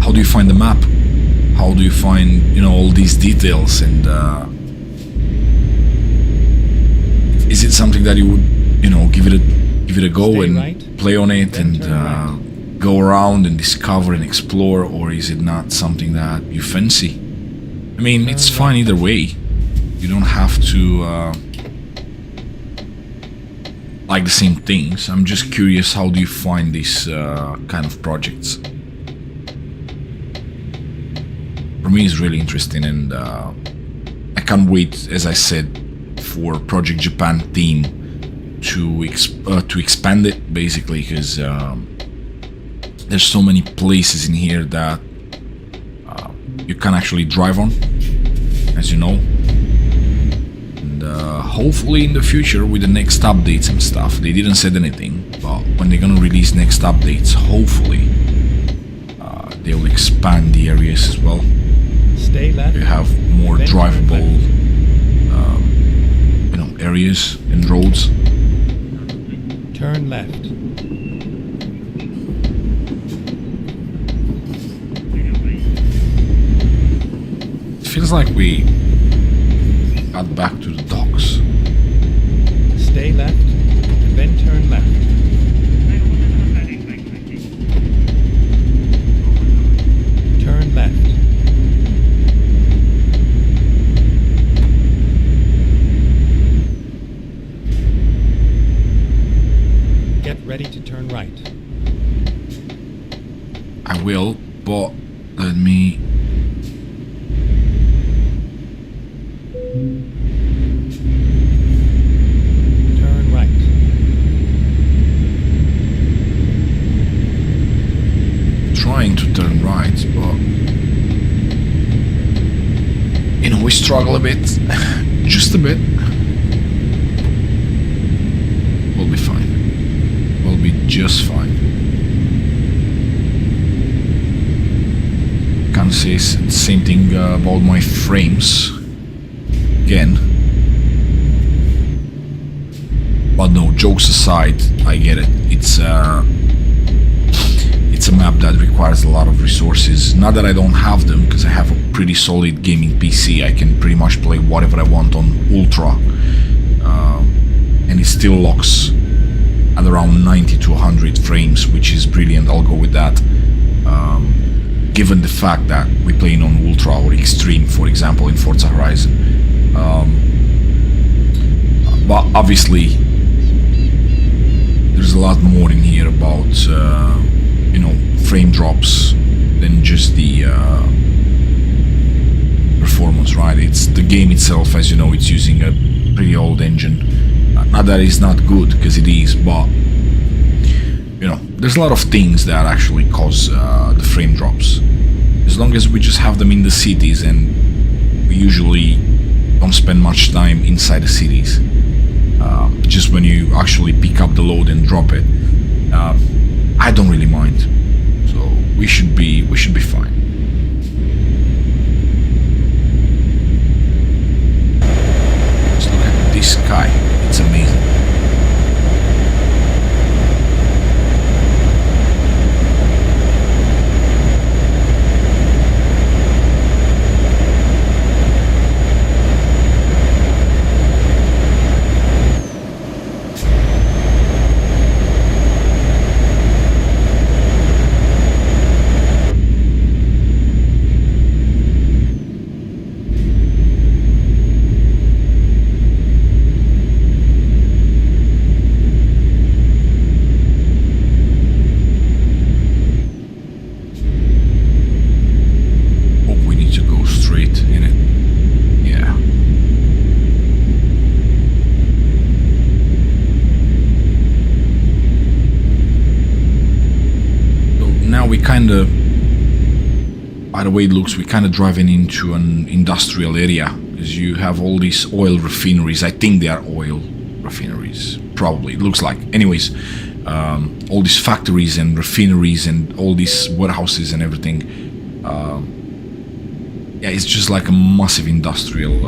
How do you find the map? How do you find, all these details? And is it something that you would, give it a go and play on it and go around and discover and explore, or is it not something that you fancy? I mean, it's fine either way. You don't have to like the same things. I'm just curious, how do you find these kind of projects? For me, it's really interesting, and I can't wait, as I said, for Project Japan team to expand it, basically, because there's so many places in here that you can actually drive on, as you know. And hopefully in the future, with the next updates and stuff, they didn't say anything, but when they're gonna release next updates, hopefully they will expand the areas as well. Stay left. You have more then turn drivable left. areas and roads. Turn left. It feels like we got back to the docks. Stay left, and then turn left. Turn left. Get ready to turn right. I will, but let me... Turn right. trying to turn right, but... we struggle a bit. Just a bit. We'll be fine. We'll be just fine. Can't say the same thing about my frames. Again. But no, jokes aside, I get it. It's a map that requires a lot of resources. Not that I don't have them, because I have a pretty solid gaming PC. I can pretty much play whatever I want on Ultra. And it still locks at around 90 to 100 frames, which is brilliant. I'll go with that. Given the fact that we're playing on Ultra or Extreme, for example, in Forza Horizon. But obviously, there's a lot more in here about, frame drops than just the performance, right? It's the game itself, as you know, it's using a pretty old engine. Not that it's not good, because it is, but there's a lot of things that actually cause the frame drops. As long as we just have them in the cities, and we usually don't spend much time inside the cities. Just when you actually pick up the load and drop it, I don't really mind. So we should be fine. Just look at this sky. It's amazing. By the way it looks, we're kind of driving into an industrial area, because you have all these oil refineries. I think they are oil refineries, probably, it looks like. Anyways, all these factories and refineries and all these warehouses and everything. Yeah, it's just like a massive industrial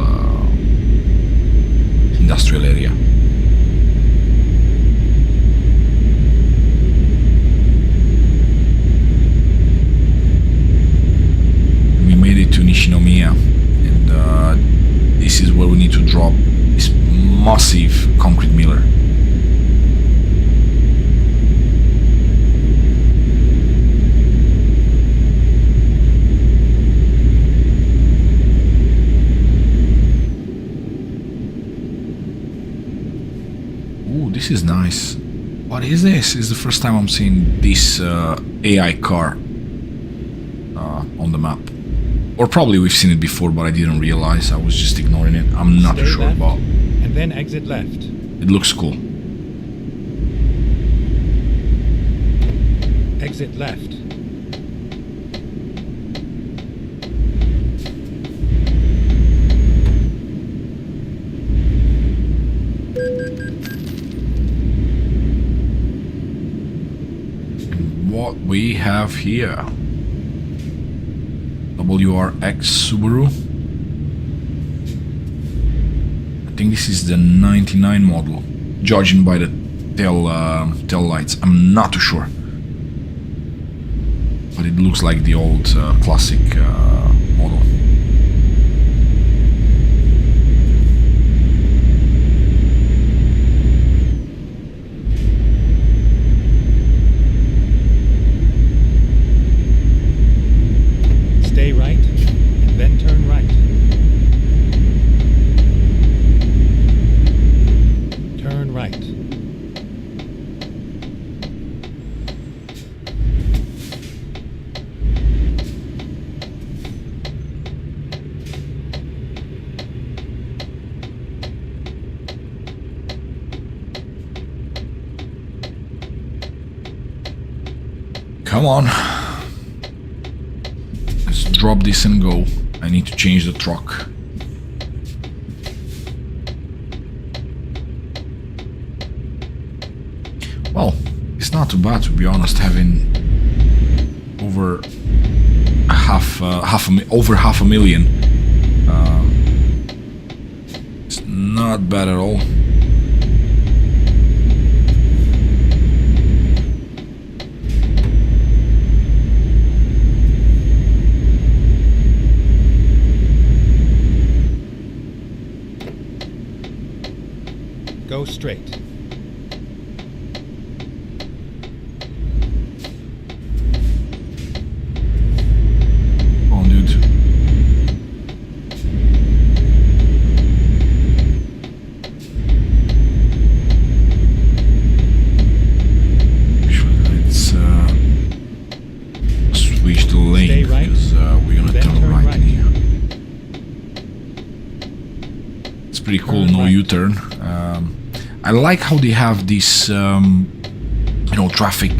area. To Nishinomiya, and this is where we need to drop this massive concrete miller. Ooh, this is nice. What is this? It's the first time I'm seeing this AI car on the map. Or probably we've seen it before, but I didn't realize. I was just ignoring it. I'm not Stay sure left, about. and then exit left. It looks cool. Exit left. What we have here. WRX Subaru. I think this is the 99 model, judging by the tail lights. I'm not too sure, but it looks like the old classic model. Stay right, and then turn right. Turn right. Come on. Let's drop this and go. I need to change the truck. Well, it's not too bad, to be honest, having over over half a million. It's not bad at all. Go straight. Come on, dude. Let's switch the lane. Stay right, because we're gonna then turn turn right, right. in here. It's pretty cool, Turn no right. U-turn. I like how they have this, traffic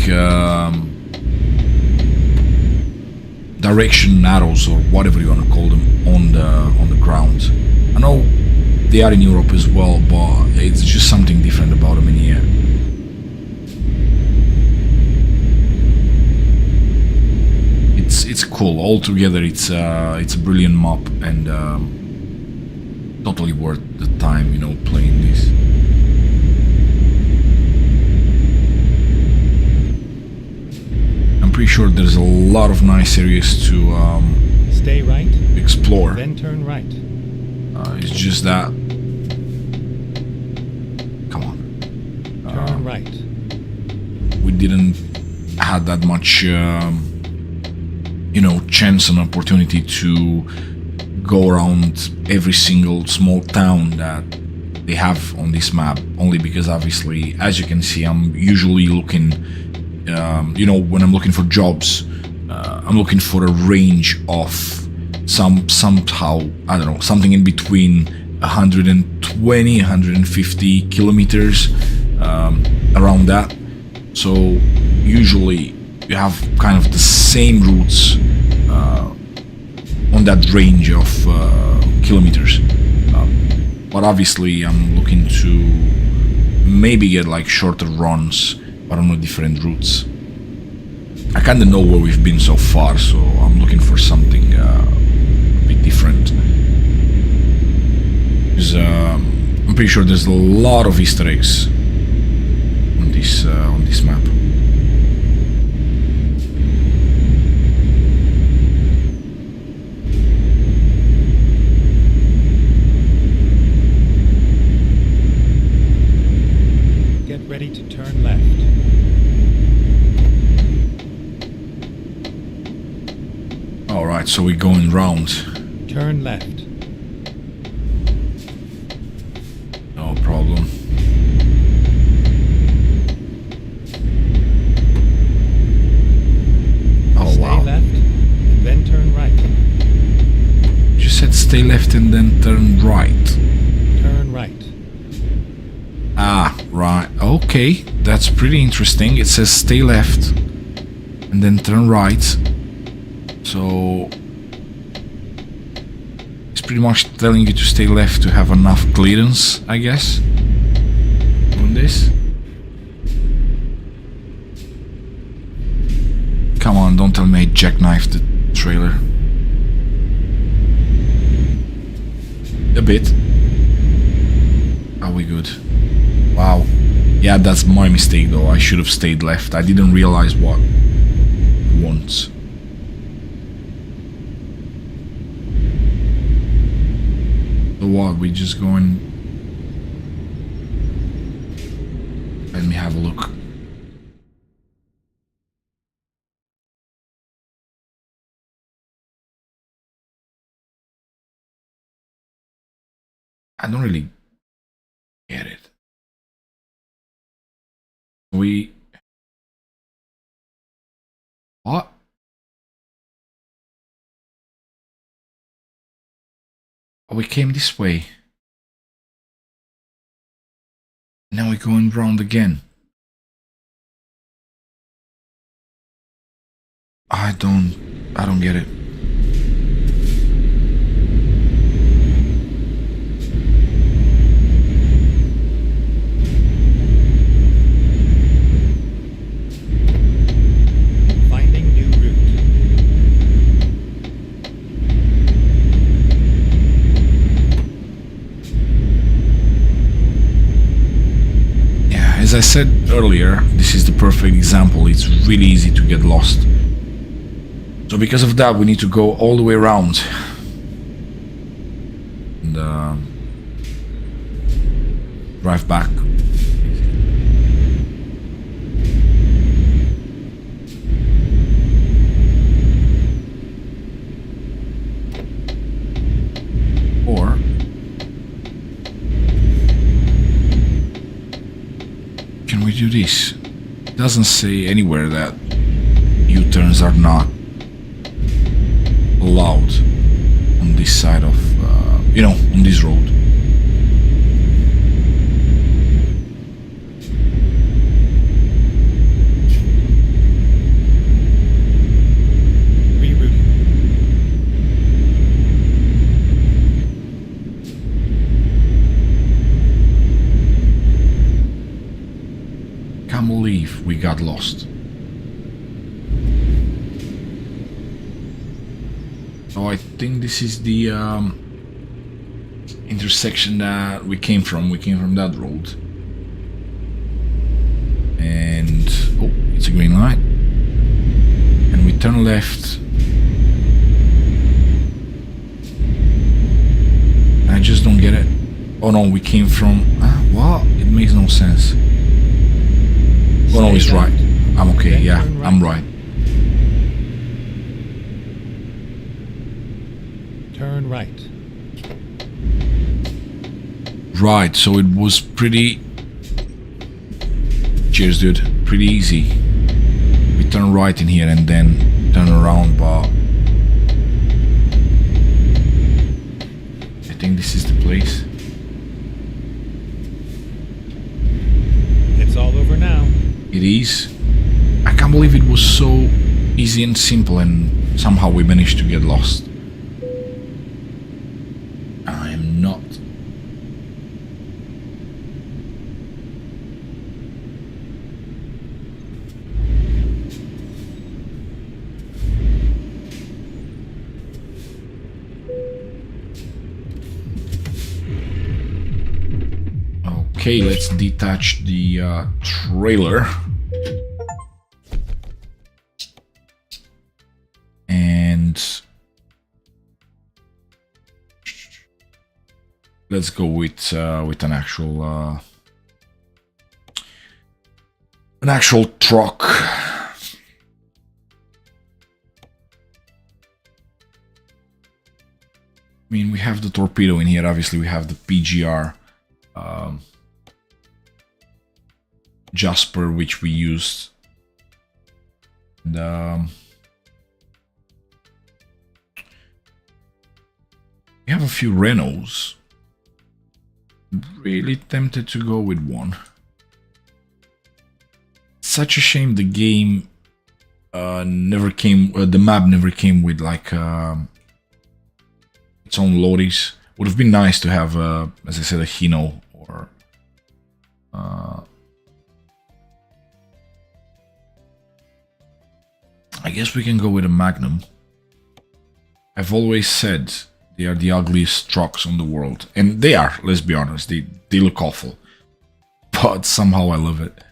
direction arrows, or whatever you want to call them, on the ground. I know they are in Europe as well, but it's just something different about them in here. It's cool. Altogether, it's a brilliant map, and totally worth the time, playing this. I'm pretty sure there's a lot of nice areas to Stay right, explore. then turn right. It's just that. Come on. Turn right. We didn't had that much, chance and opportunity to go around every single small town that they have on this map. Only because, obviously, as you can see, I'm usually looking. When I'm looking for jobs, I'm looking for a range of somehow, I don't know, something in between 120, 150 kilometers, around that. So usually you have kind of the same routes on that range of kilometers. But obviously I'm looking to maybe get like shorter runs, but on the different routes. I kind of know where we've been so far, so I'm looking for something a bit different. Because I'm pretty sure there's a lot of Easter eggs on this map. Get ready to turn left. Alright, so we're going round. Turn left. No problem. stay left and then turn right. Turn right. Ah, right. Okay, that's pretty interesting. It says stay left and then turn right. So it's pretty much telling you to stay left to have enough clearance, I guess, on this. Come on, don't tell me I jackknifed the trailer. A bit. Are we good? Wow. Yeah, that's my mistake though. I should have stayed left. I didn't realize what once. So what? We just going. Let me have a look. I don't really get it. What? Oh, we came this way. Now we're going round again. I don't get it. Finding new route. Yeah, as I said earlier, this is the perfect example. It's really easy to get lost. So because of that, we need to go all the way around. And drive back. Or can we do this? It doesn't say anywhere that U-turns are not allowed on this side of, on this road. Rerouting. Can't believe we got lost. So I think this is the intersection that we came from. We came from that road. And oh, it's a green light. And we turn left. I just don't get it. Oh no, we came from... what? It makes no sense. Oh no, he's right. I'm okay, yeah, I'm right. Turn right. Right, so it was pretty... Cheers, dude. Pretty easy. We turn right in here and then turn around, but... I think this is the place. It's all over now. It is. I can't believe it was so easy and simple and somehow we managed to get lost. I am not. Okay, let's detach the trailer. And let's go with an actual truck. I mean, we have the torpedo in here. Obviously, we have the PGR Jasper, which we used. And we have a a few Renaults. Really tempted to go with one. Such a shame the game never came. The map never came with like its own loadies. Would have been nice to have, as I said, a Hino or. I guess we can go with a Magnum. I've always said they are the ugliest trucks on the world. And they are, let's be honest. They look awful. But somehow I love it.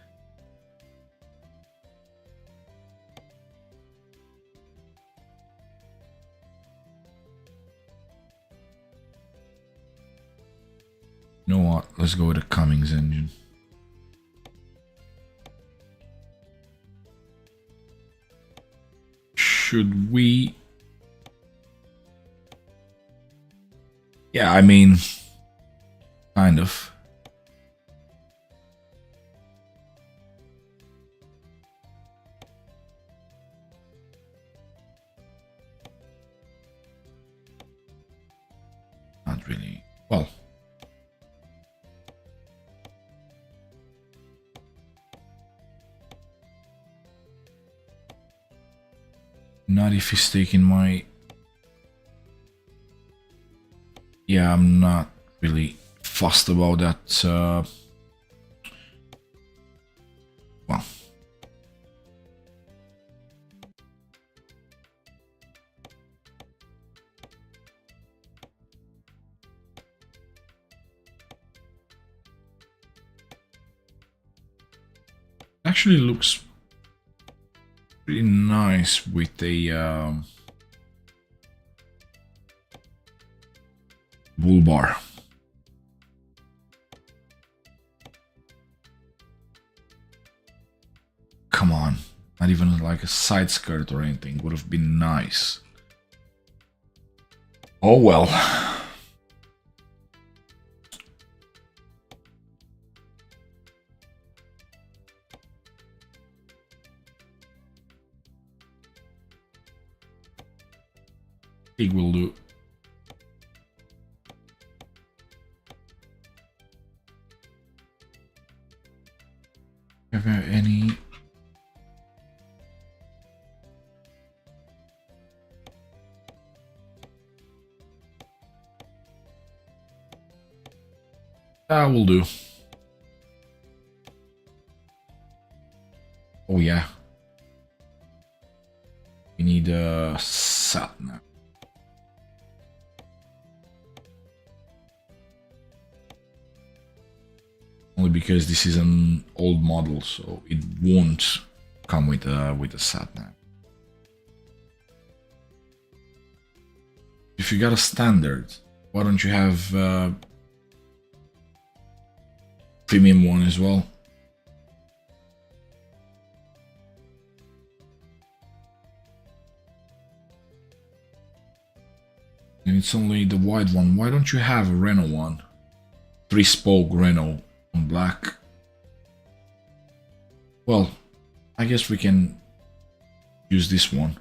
You know what? Let's go with a Cummins engine. Should we... Yeah, I mean, kind of. Not really. Well. Not if he's taking my... Yeah, I'm not really fussed about that. Well. Actually looks pretty nice with a bull bar. Come on, not even like a side skirt or anything. Would have been nice. Oh well. Pig will do. Have there any? That will do. Oh yeah. We need a sat now. Only because this is an old model, so it won't come with a sat nav. If you got a standard, why don't you have premium one as well? And it's only the wide one. Why don't you have a Renault one? 3-spoke Renault. Black. Well, I guess we can use this one.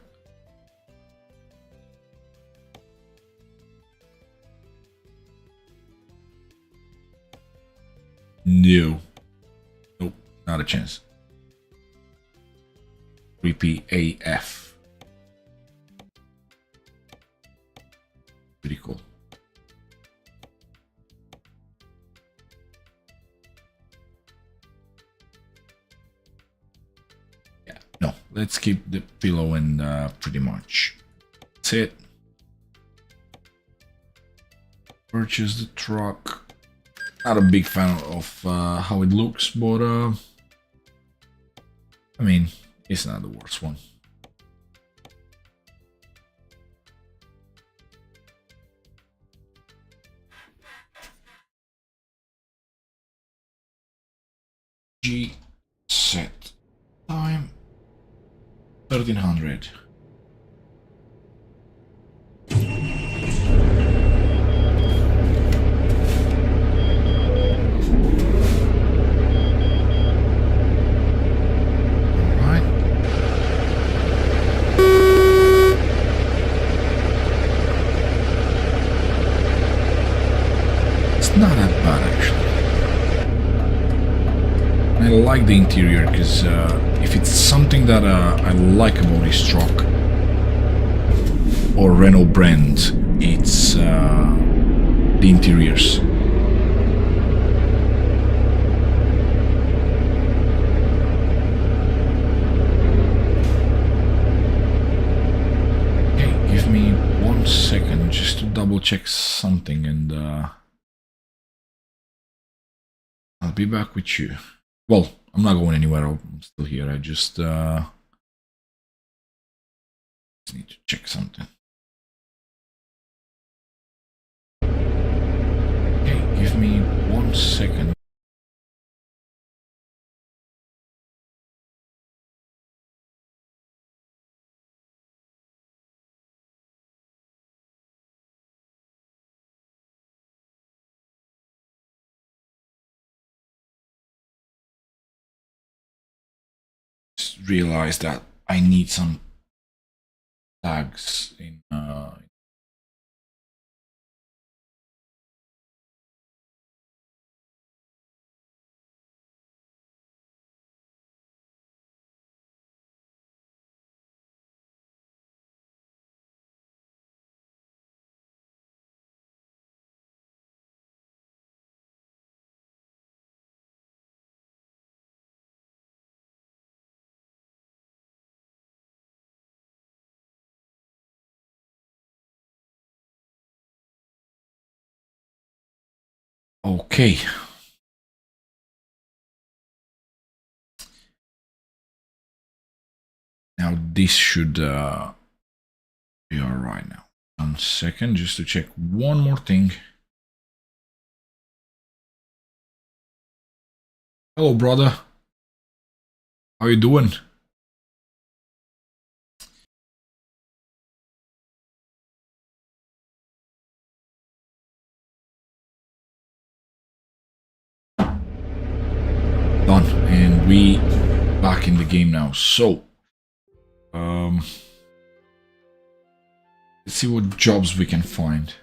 No. Nope, not a chance. 3PAF. Pretty cool. No, let's keep the pillow and pretty much that's it. Purchase the truck. Not a big fan of how it looks, but I mean, it's not the worst one. G set time 1300. I like the interior because if it's something that I like about this truck or Renault brand, it's the interiors. Okay, give me 1 second just to double check something and I'll be back with you. Well, I'm not going anywhere, I'm still here, I just need to check something. Okay, give me 1 second. Just realized that I need some tags in okay. Now this should be alright now. 1 second just to check one more thing. Hello brother. How you doing? Done. And we back in the game now. So let's see what jobs we can find.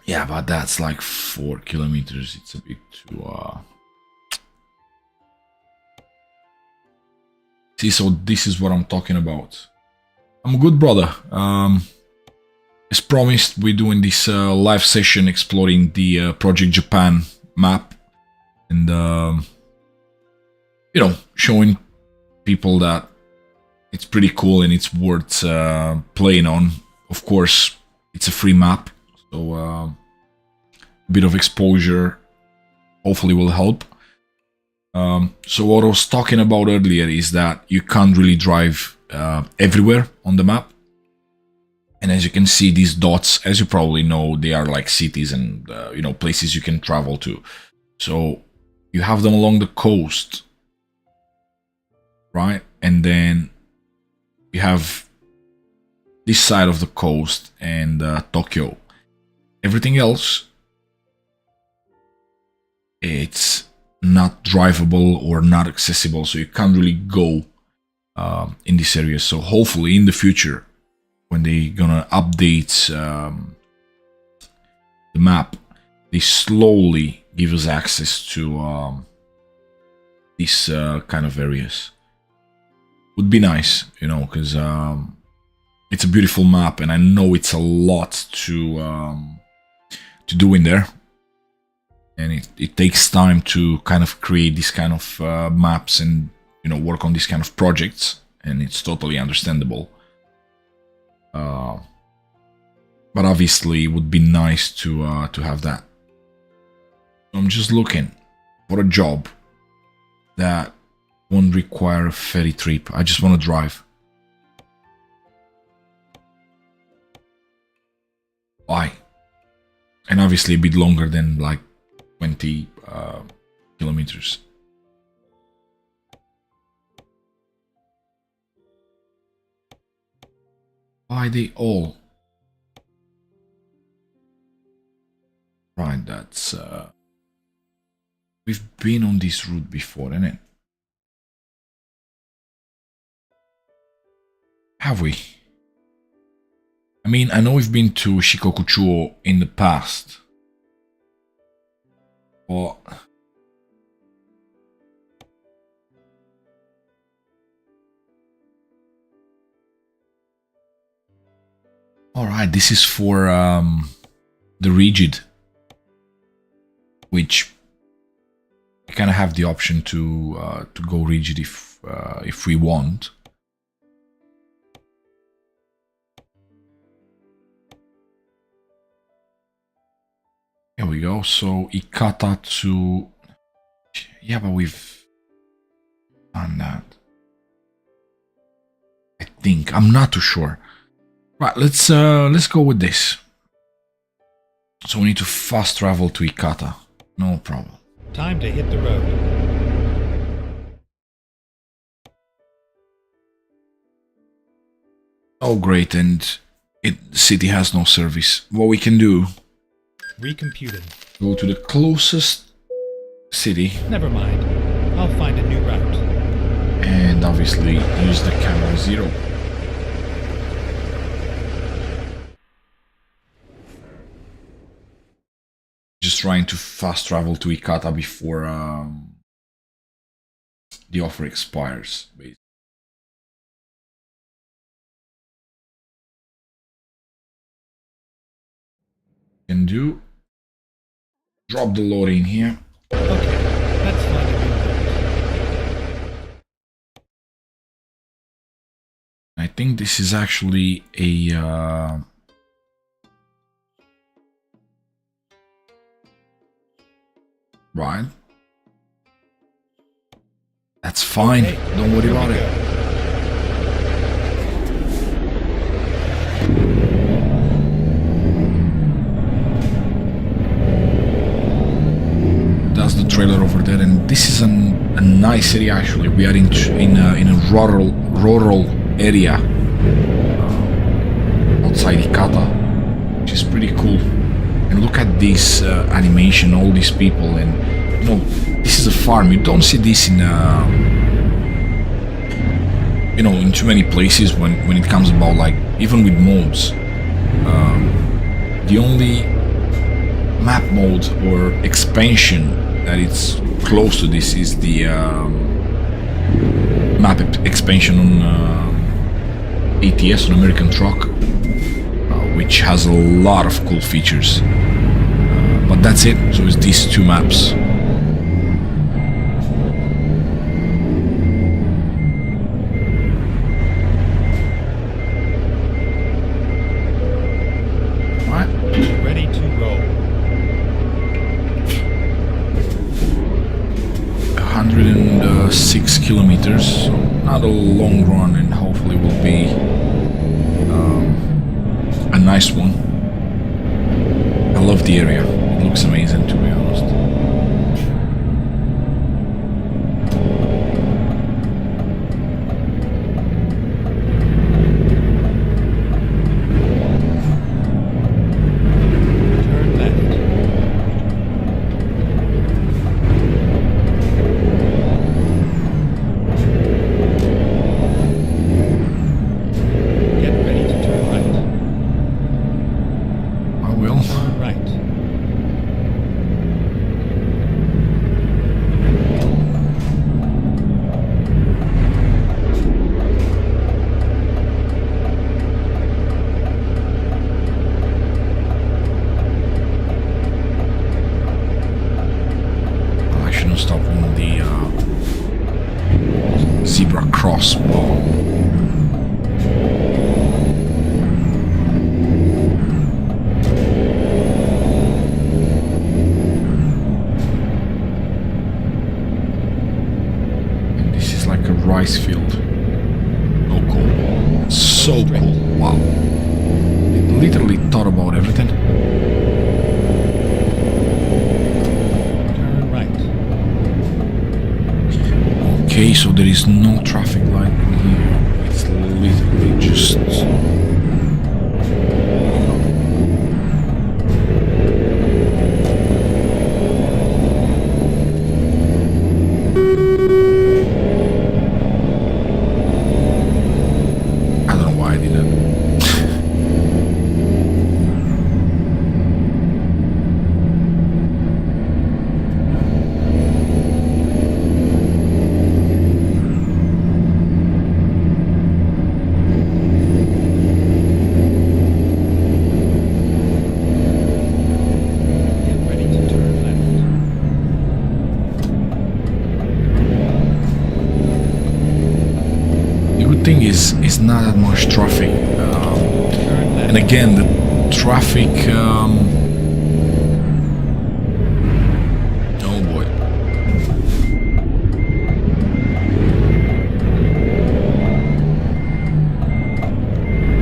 Yeah, but that's like 4 kilometers. It's a bit too See, so this is what I'm talking about. I'm a good brother. As promised, we're doing this live session exploring the Project Japan map and you know, showing people that it's pretty cool and it's worth playing on. Of course, it's a free map, so a bit of exposure hopefully will help. So what I was talking about earlier is that you can't really drive everywhere on the map. And as you can see, these dots, as you probably know, they are like cities and you know, places you can travel to. So you have them along the coast, right? And then you have this side of the coast and Tokyo. Everything else, it's not drivable or not accessible, so you can't really go in this area. So hopefully in the future, when they're gonna update the map, they slowly give us access to these kind of areas. Would be nice, you know, because it's a beautiful map, and I know it's a lot to do in there, and it takes time to kind of create these kind of maps and, you know, work on these kind of projects, and it's totally understandable. But obviously, it would be nice to have that. So I'm just looking for a job that won't require a ferry trip. I just want to drive. Why? And obviously a bit longer than like 20 kilometers. Why they all? Right, that's we've been on this route before, isn't it? Have we? I mean, I know we've been to Shikokuchuo in the past, but all right, this is for the rigid, which we kind of have the option to go rigid if we want. Here we go. So Ikata to, yeah, but we've done that. I think I'm not too sure. Right, let's go with this. So we need to fast travel to Ikata. No problem. Time to hit the road. Oh great, and city has no service. What we can do, Recomputing. go to the closest city Never mind. I'll find a new route. and obviously use the camera 0. Just trying to fast travel to Ikata before the offer expires, basically. Can do. Drop the load in here. Okay, let's find a new route. I think this is actually a right. That's fine. Okay, Don't worry here we about it. go. That's the trailer over there, and this is a nice area actually. We are in a rural area outside Ikata, which is pretty cool. And look at this animation, all these people, and you know, this is a farm. You don't see this in you know, in too many places when it comes about, like, even with modes. The only map mode or expansion that it's close to this is the map expansion on ETS, on American Truck, which has a lot of cool features. But that's it. So it's these two maps. Right. Ready to roll. 106 kilometers, so not a long run, and hopefully will be a nice one. I love the area. It looks amazing, to be honest. Turn left. Get ready to turn right. I will. Turn right. I shouldn't stop on the zebra crossbar. And this is like a rice field. So cool. So cool. Wow. It literally thought about everything. Turn right. Okay, so there is no traffic light in here. It's literally just... I don't know why I did that. it's not that much traffic. Turn left. And again, the traffic. Oh boy.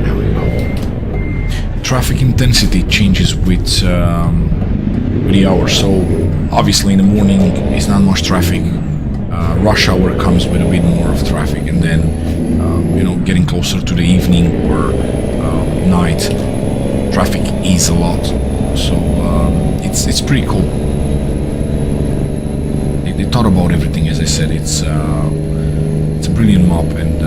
There we go. Traffic intensity changes with the hour. So obviously in the morning it's not much traffic. Rush hour comes with a bit more of traffic, and then you know, getting closer to the evening or night, traffic is a lot. So it's pretty cool. They thought about everything, as I said. It's a brilliant map, and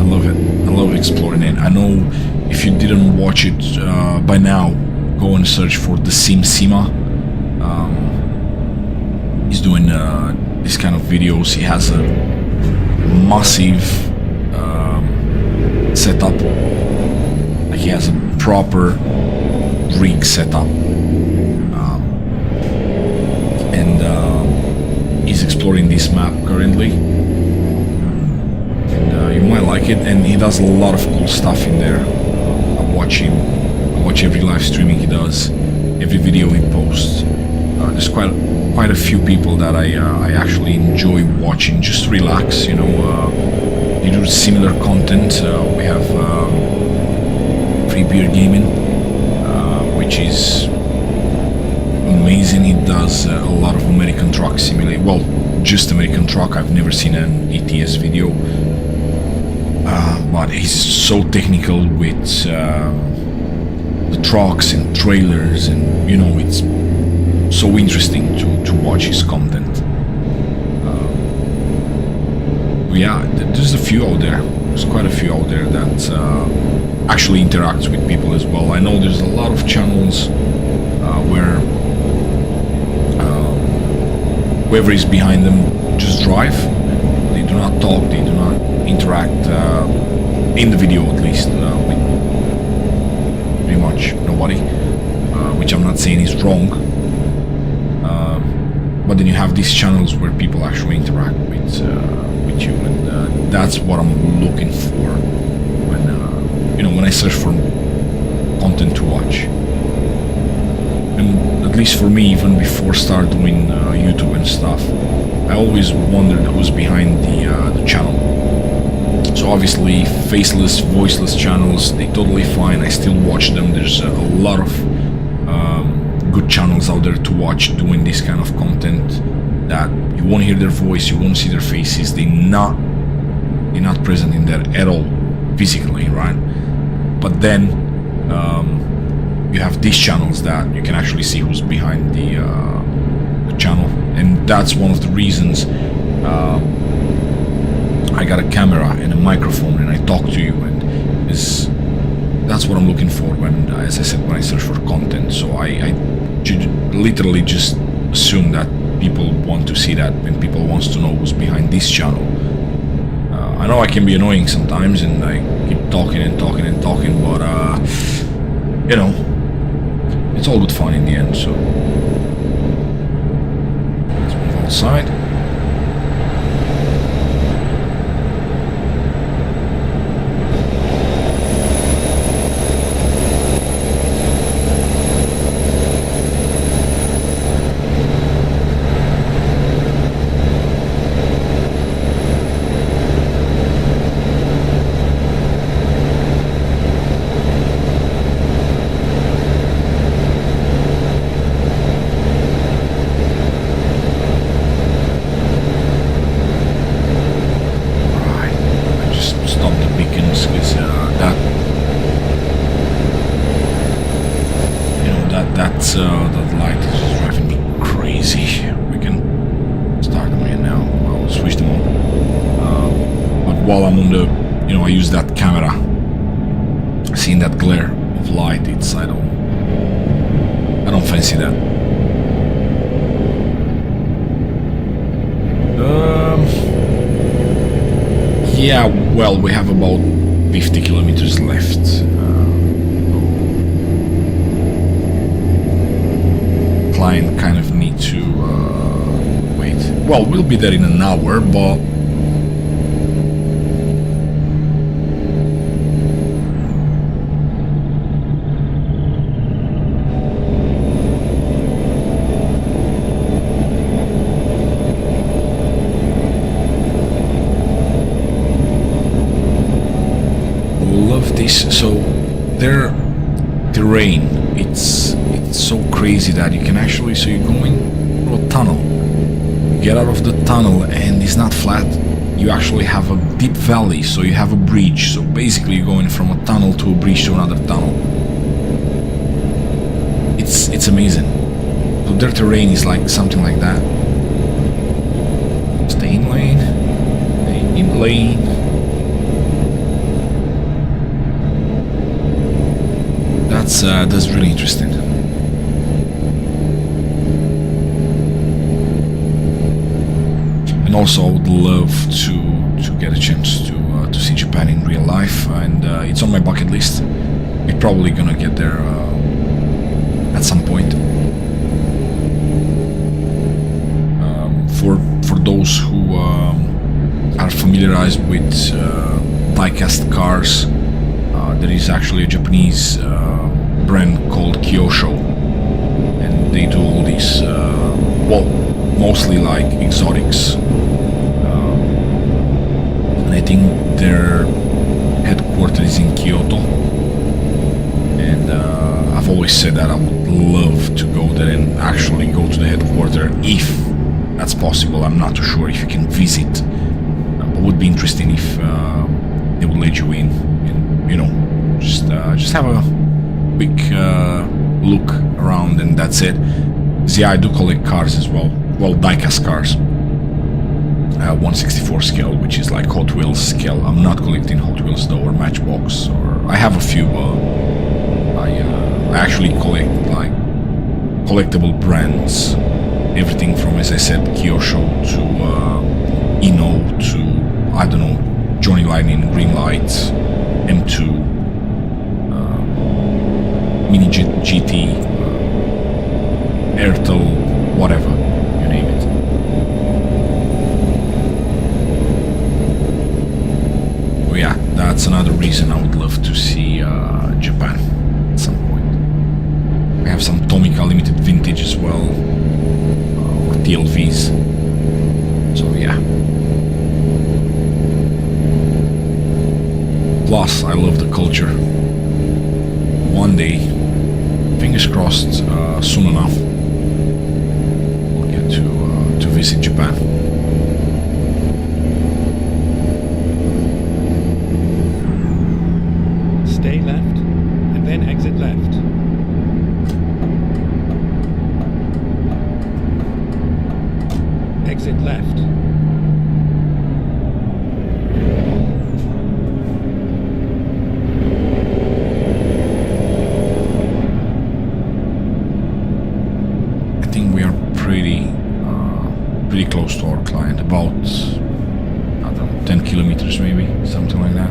I love it. I love exploring it. I know if you didn't watch it by now, go and search for the Sima. He's doing this kind of videos. He has a massive setup. Like, he has a proper rig setup, and he's exploring this map currently. And you might like it. And he does a lot of cool stuff in there. I watch him. I watch every live streaming he does, every video he posts. There's quite a few people that I actually enjoy watching, just relax, you know. They do similar content. We have Free Beer Gaming, which is amazing. He does a lot of American truck simulation. Well, just American truck. I've never seen an ETS video, but he's so technical with the trucks and trailers, and you know, it's so interesting to watch his content. Yeah, there's a few out there. There's quite a few out there that actually interacts with people as well. I know there's a lot of channels where whoever is behind them just drive. They do not talk. They do not interact in the video, at least, with pretty much nobody. Which I'm not saying is wrong. But then you have these channels where people actually interact with you, and that's what I'm looking for when you know, when I search for content to watch. And at least for me, even before start doing YouTube and stuff, I always wondered who's behind the channel. So obviously, faceless, voiceless channels, they totally fine. I still watch them. There's a lot of good channels out there to watch doing this kind of content that you won't hear their voice, you won't see their faces, they're not present in there at all physically, right? But then you have these channels that you can actually see who's behind the channel, and that's one of the reasons I got a camera and a microphone and I talk to you, and that's what I'm looking for when, as I said, when I search for content. So I literally just assume that people want to see that, and people wants to know who's behind this channel. I know I can be annoying sometimes, and I keep talking and talking and talking, but you know, it's all good fun in the end. So let's move outside. That light is just driving me crazy. We can start them again now. I'll switch them on. But while I'm on the, you know, I use that camera. Seeing that glare of light, I don't fancy that. Yeah, well, we have about 50 kilometers left. Client kind of need to wait. Well, we'll be there in an hour, but terrain, it's so crazy that you can actually, so you're going through a tunnel, you get out of the tunnel and it's not flat, you actually have a deep valley, so you have a bridge, so basically you're going from a tunnel to a bridge to another tunnel. It's amazing. So their terrain is like something like that. Stay in lane, stay in lane. That's really interesting. And also, I would love to get a chance to see Japan in real life, and it's on my bucket list. We're probably gonna get there at some point. For those who are familiarized with die-cast cars, there is actually a Japanese brand called Kyosho, and they do all these, well, mostly like exotics, and I think their headquarters is in Kyoto, and I've always said that I would love to go there and actually go to the headquarters if that's possible. I'm not too sure if you can visit, but it would be interesting if they would let you in and, you know, just have a quick look around, and that's it. See, I do collect cars as well. Well, die-cast cars. 1/64 scale, which is like Hot Wheels scale. I'm not collecting Hot Wheels though, or Matchbox, or I have a few. I actually collect like collectible brands. Everything from, as I said, Kyosho to Ino to, I don't know, Johnny Lightning, Green Lights, M2, Mini GT, Airtel, whatever, you name it. Oh yeah, that's another reason I would love to see Japan at some point. We have some Tomica limited vintage as well, or TLVs. So yeah. Plus, I love the culture. One day, fingers crossed, soon enough, we'll get to visit Japan. Stay left, and then exit left. Exit left. I think we are pretty close to our client, about, I don't know, 10 kilometers maybe, something like that.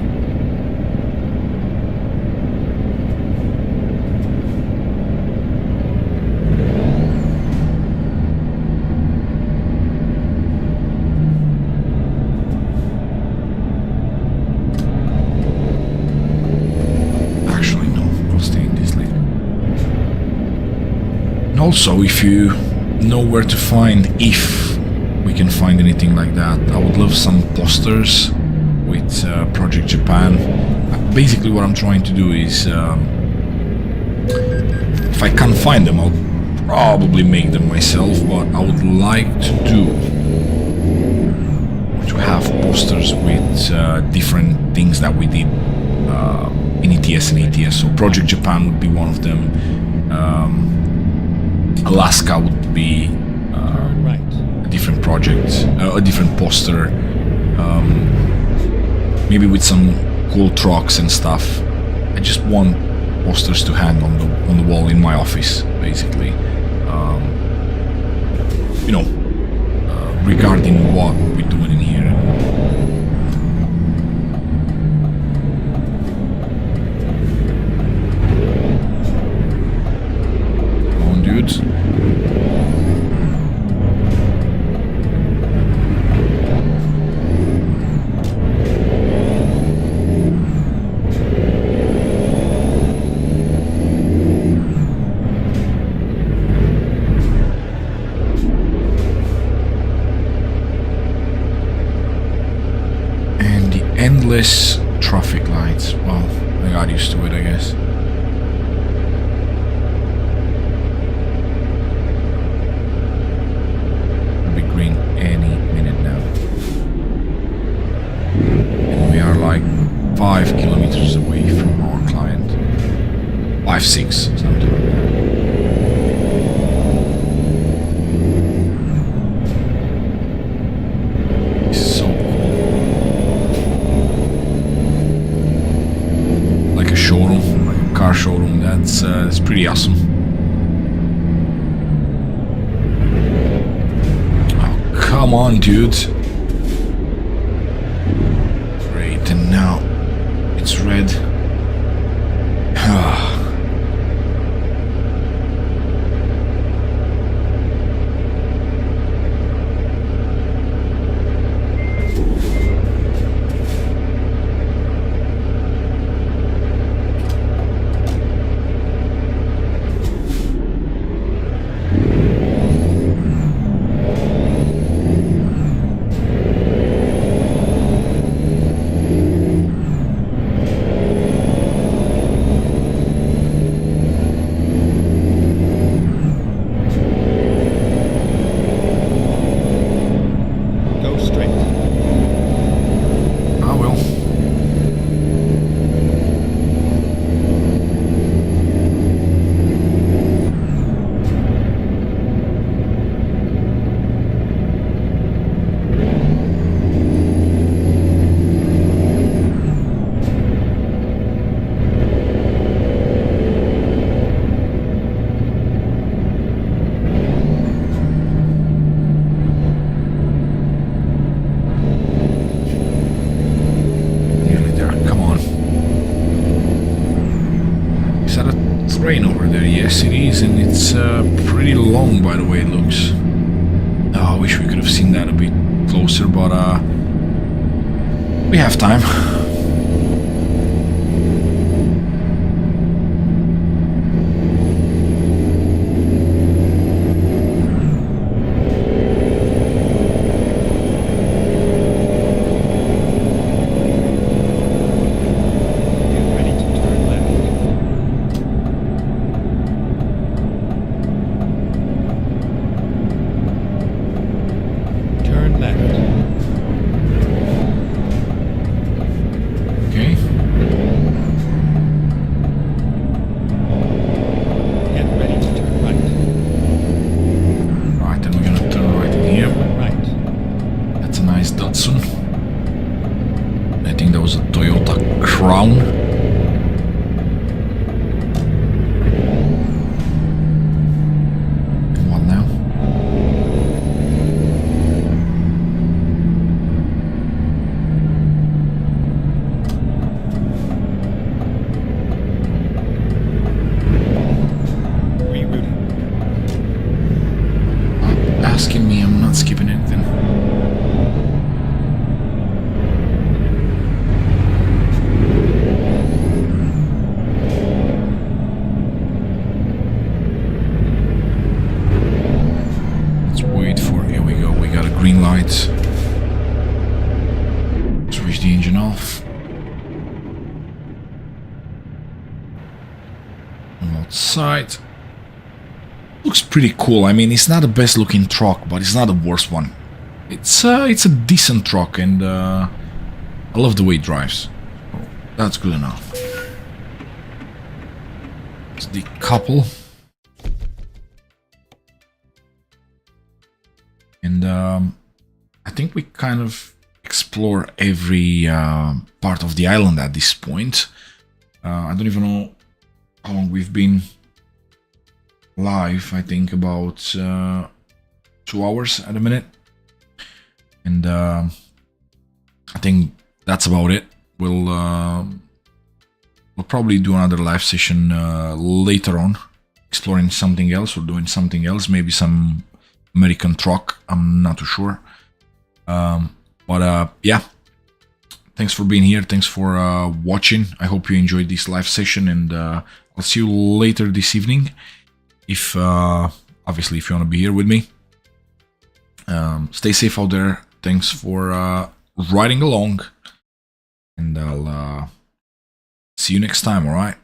Actually, no, we'll stay in this lane. And also, if you know where to find, if we can find anything like that, I would love some posters with Project Japan. Basically what I'm trying to do is, if I can't find them, I'll probably make them myself, but I would like to have posters with different things that we did in ETS and ATS. So Project Japan would be one of them. Alaska would be Turn right. a different project, a different poster, maybe with some cool trucks and stuff. I just want posters to hang on the wall in my office, basically. You know, regarding what we're doing in here. Come on, dudes. Endless traffic lights. Well, I got used to it, I guess. 5.6 something like that. This is so cool. Like a showroom, like a car showroom. That's pretty awesome. Oh, come on, dude. Great, and now it's red. Go straight. I will. Nearly there. Come on. Is that a train over there? Yes, it is, and it's pretty long, by the way it looks. Oh, I wish we could have seen that a bit closer, but we have time. Get ready to turn left. Turn left. Okay. Get ready to turn right. Right, then we're gonna turn right in here. Turn right. That's a nice Datsun. I think that was a Toyota Crown. And what now? Rerouting. Asking me, I'm not skipping anything. Let's wait for, here we go, we got a green light. Switch the engine off. I'm outside. Looks pretty cool. I mean, it's not the best looking truck, but it's not the worst one. It's a decent truck, and I love the way it drives. So that's good enough. Let's decouple. And I think we kind of explore every part of the island at this point. I don't even know how long we've been live. I think about 2 hours at a minute, and I think that's about it. We'll probably do another live session later on, exploring something else or doing something else, maybe some American truck. I'm not too sure, but yeah, thanks for being here, thanks for watching. I hope you enjoyed this live session, and I'll see you later this evening. If obviously if you want to be here with me. Stay safe out there. Thanks for riding along, and I'll see you next time. All right.